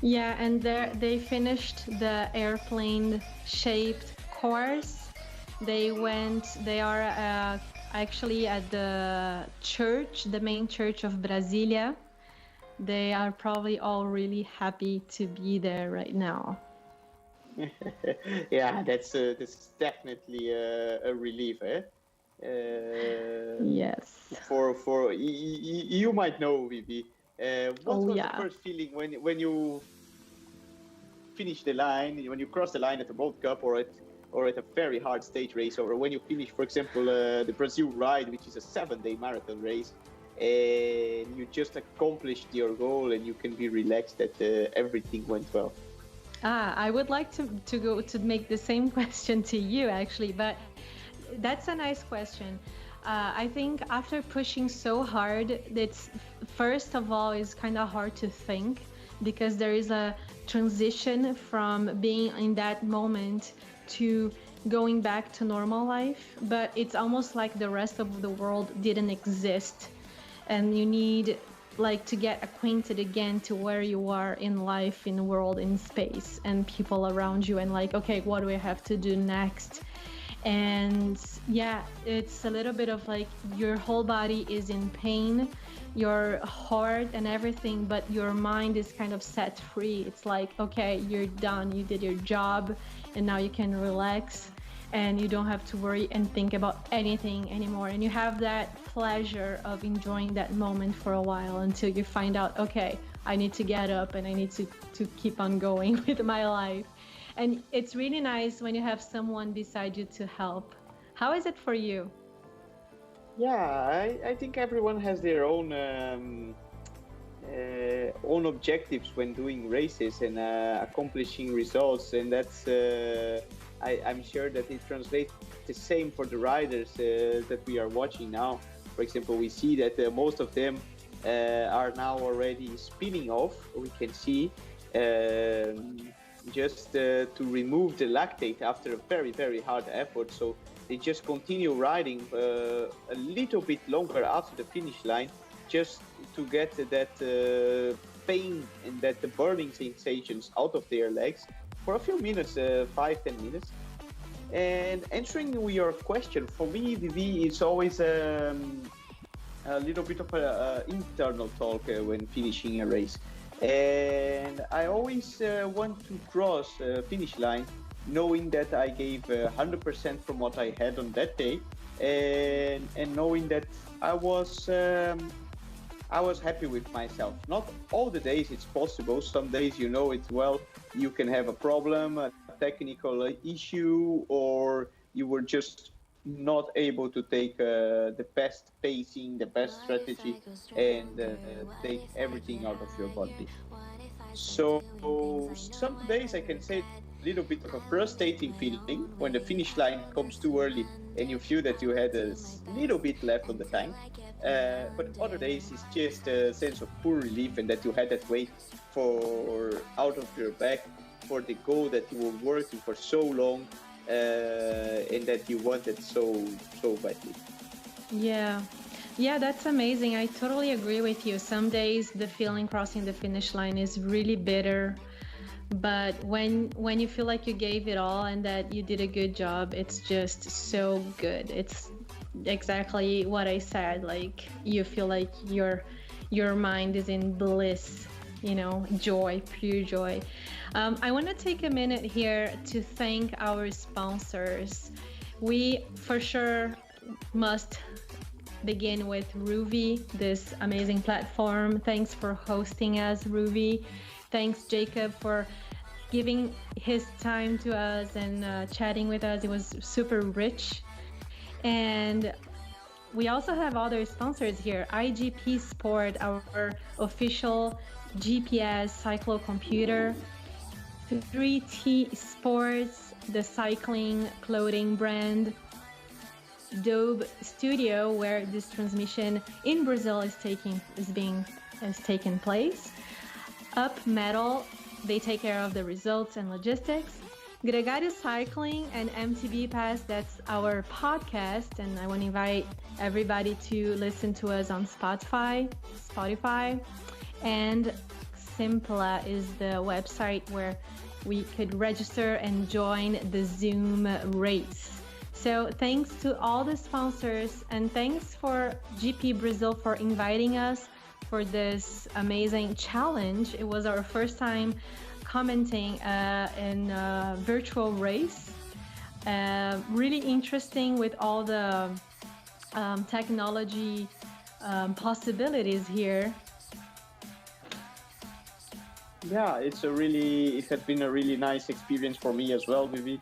Yeah, and they finished the airplane-shaped course. They are actually at the church, the main church of Brasilia. They are probably all really happy to be there right now. Yeah, that's definitely a relief, eh? Yes. For you might know, Vivi. What was the first feeling when you finish the line, when you cross the line at the World Cup or at a very hard stage race, or when you finish, for example, the Brazil ride, which is a 7-day marathon race, and you just accomplished your goal and you can be relaxed that everything went well? I would like to go to make the same question to you, actually, but that's a nice question. I think after pushing so hard, it's first of all is kind of hard to think, because there is a transition from being in that moment to going back to normal life, but it's almost like the rest of the world didn't exist, and you need to get acquainted again to where you are in life, in the world, in space, and people around you, and okay, what do I have to do next? And yeah, it's a little bit of like your whole body is in pain, your heart and everything, but your mind is kind of set free. It's like, okay, you're done, you did your job, and now you can relax and you don't have to worry and think about anything anymore. And you have that pleasure of enjoying that moment for a while until you find out, okay, I need to get up and I need to keep on going with my life. And it's really nice when you have someone beside you to help. How is it for you? Yeah, I think everyone has their own objectives when doing races and accomplishing results, and that's I'm sure that it translates the same for the riders that we are watching now. For example, we see that most of them are now already spinning off. We can see just to remove the lactate after a very, very hard effort. So they just continue riding a little bit longer after the finish line, just to get that pain and that the burning sensations out of their legs for a few minutes, 5-10 minutes. And answering your question, for me, Vivi, it's always a little bit of an internal talk when finishing a race. And I always want to cross finish line knowing that I gave 100% from what I had on that day, and knowing that I was happy with myself. Not all the days it's possible. Some days, you know it well, you can have a problem, a technical issue, or you were just not able to take the best pacing, the best strategy, and take everything out of your body. So some days I can say a little bit of a frustrating feeling when the finish line comes too early and you feel that you had a little bit left on the tank. But other days it's just a sense of pure relief, and that you had that weight for out of your back for the goal that you were working for so long. And that you wanted so badly. Yeah, that's amazing. I totally agree with you. Some days the feeling crossing the finish line is really bitter, but when you feel like you gave it all and that you did a good job, it's just so good. It's exactly what I said. Like, you feel like your mind is in bliss, joy, pure joy. I want to take a minute here to thank our sponsors. We for sure must begin with ROUVY, this amazing platform. Thanks for hosting us, ROUVY. Thanks, Jacob, for giving his time to us and chatting with us. It was super rich. And we also have other sponsors here. IGP Sport, our official GPS cyclo computer. 3T Sports, the cycling clothing brand. Dobe Studio, where this transmission in Brazil is taking place. Up Metal, they take care of the results and logistics. Gregário Cycling and MTB Pass, that's our podcast, and I want to invite everybody to listen to us on Spotify. And Simpla is the website where we could register and join the Zoom race. So thanks to all the sponsors, and thanks for GP Brazil for inviting us for this amazing challenge. It was our first time commenting in a virtual race. Really interesting with all the technology possibilities here. Yeah, it has been a really nice experience for me as well, Vivi.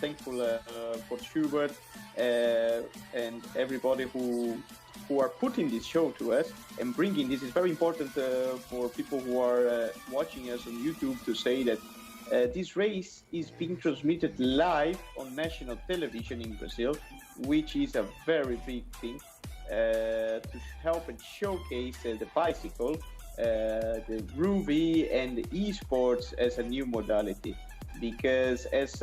Thankful for Schubert and everybody who are putting this show to us and bringing this. Is very important for people who are watching us on YouTube to say that this race is being transmitted live on national television in Brazil, which is a very big thing. To help and showcase the bicycle, the ROUVY and the esports as a new modality. Because as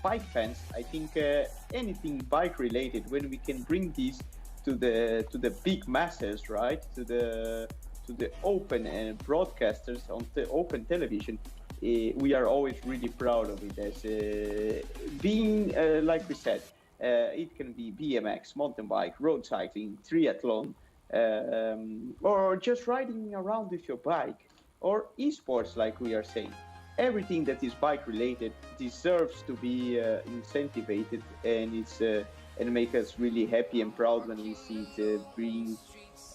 bike fans, I think anything bike related, when we can bring this to the big masses, right, to the open broadcasters on the open television, we are always really proud of it. As being, like we said, it can be BMX, mountain bike, road cycling, triathlon, or just riding around with your bike, or esports, like we are saying. Everything that is bike related deserves to be incentivized, and it's and make us really happy and proud when we see it being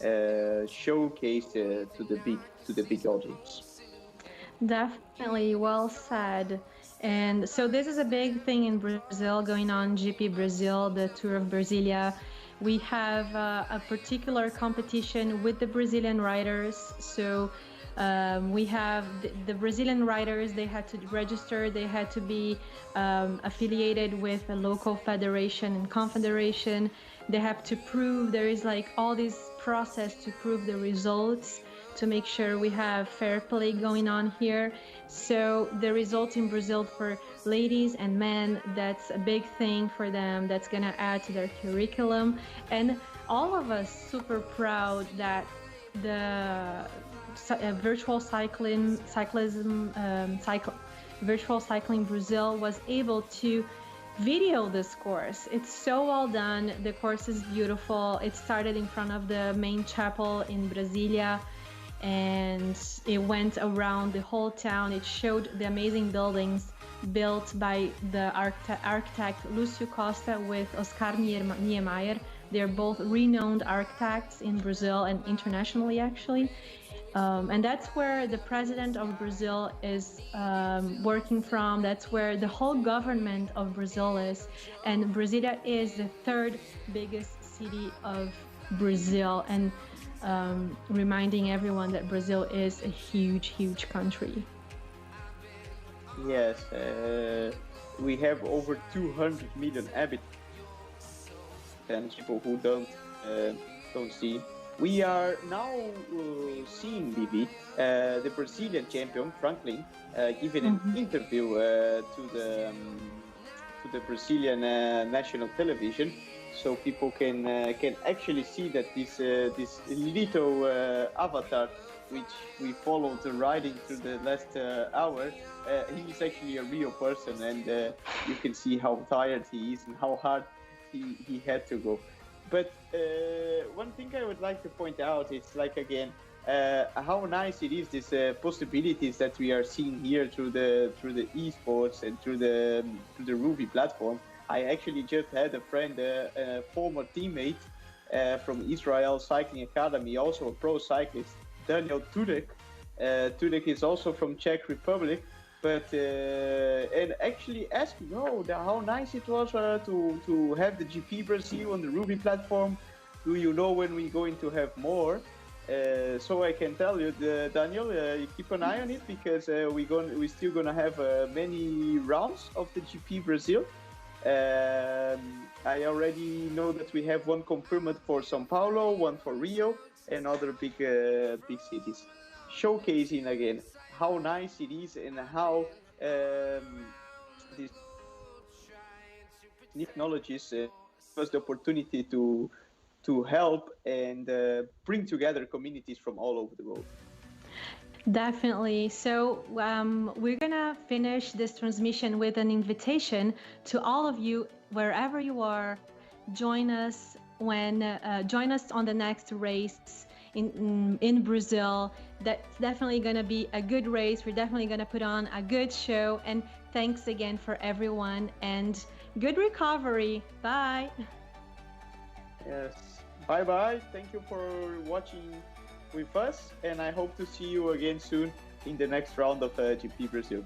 showcased to the big audience. Definitely, well said. And so this is a big thing in Brazil going on, GP Brazil, the Tour of Brasilia. We have a particular competition with the Brazilian riders. So we have the Brazilian riders, they had to register, they had to be affiliated with a local federation and confederation. They have to prove, there is like all this process to prove the results, to make sure we have fair play going on here. So the results in Brazil for ladies and men, that's a big thing for them. That's gonna add to their curriculum. And all of us super proud that the virtual cycling Brazil was able to video this course. It's so well done. The course is beautiful. It started in front of the main chapel in Brasilia, and it went around the whole town. It showed the amazing buildings built by the architect Lúcio Costa with Oscar Niemeyer. They're both renowned architects in Brazil and internationally, actually. And that's where the president of Brazil is working from. That's where the whole government of Brazil is. And Brasilia is the third biggest city of Brazil. And reminding everyone that Brazil is a huge, huge country. Yes, we have over 200 million inhabitants. People who don't see. We are now seeing Vivi, the Brazilian champion Franklin, giving an interview to the Brazilian national television, so people can actually see that this little avatar, which we followed riding through the last hour, he's actually a real person, and you can see how tired he is and how hard he had to go. But one thing I would like to point out is, like, again, how nice it is, these possibilities that we are seeing here through the esports and through the ROUVY platform. I actually just had a friend, a former teammate from Israel Cycling Academy, also a pro cyclist, Daniel Turek. Turek is also from Czech Republic, but and actually asking, how nice it was to have the GP Brazil on the ROUVY platform. Do you know when we're going to have more? So I can tell you, Daniel, you keep an eye on it, because we're still gonna have many rounds of the GP Brazil. I already know that we have one confirmed for São Paulo, one for Rio, and other big cities, showcasing again how nice it is and how these technologies give us the opportunity to help and bring together communities from all over the world. Definitely. So we're gonna finish this transmission with an invitation to all of you, wherever you are. Join us join us on the next race in Brazil. That's definitely gonna be a good race. We're definitely gonna put on a good show. And thanks again for everyone, and good recovery. Bye. Yes. Bye. Thank you for watching with us, and I hope to see you again soon in the next round of GP Brazil.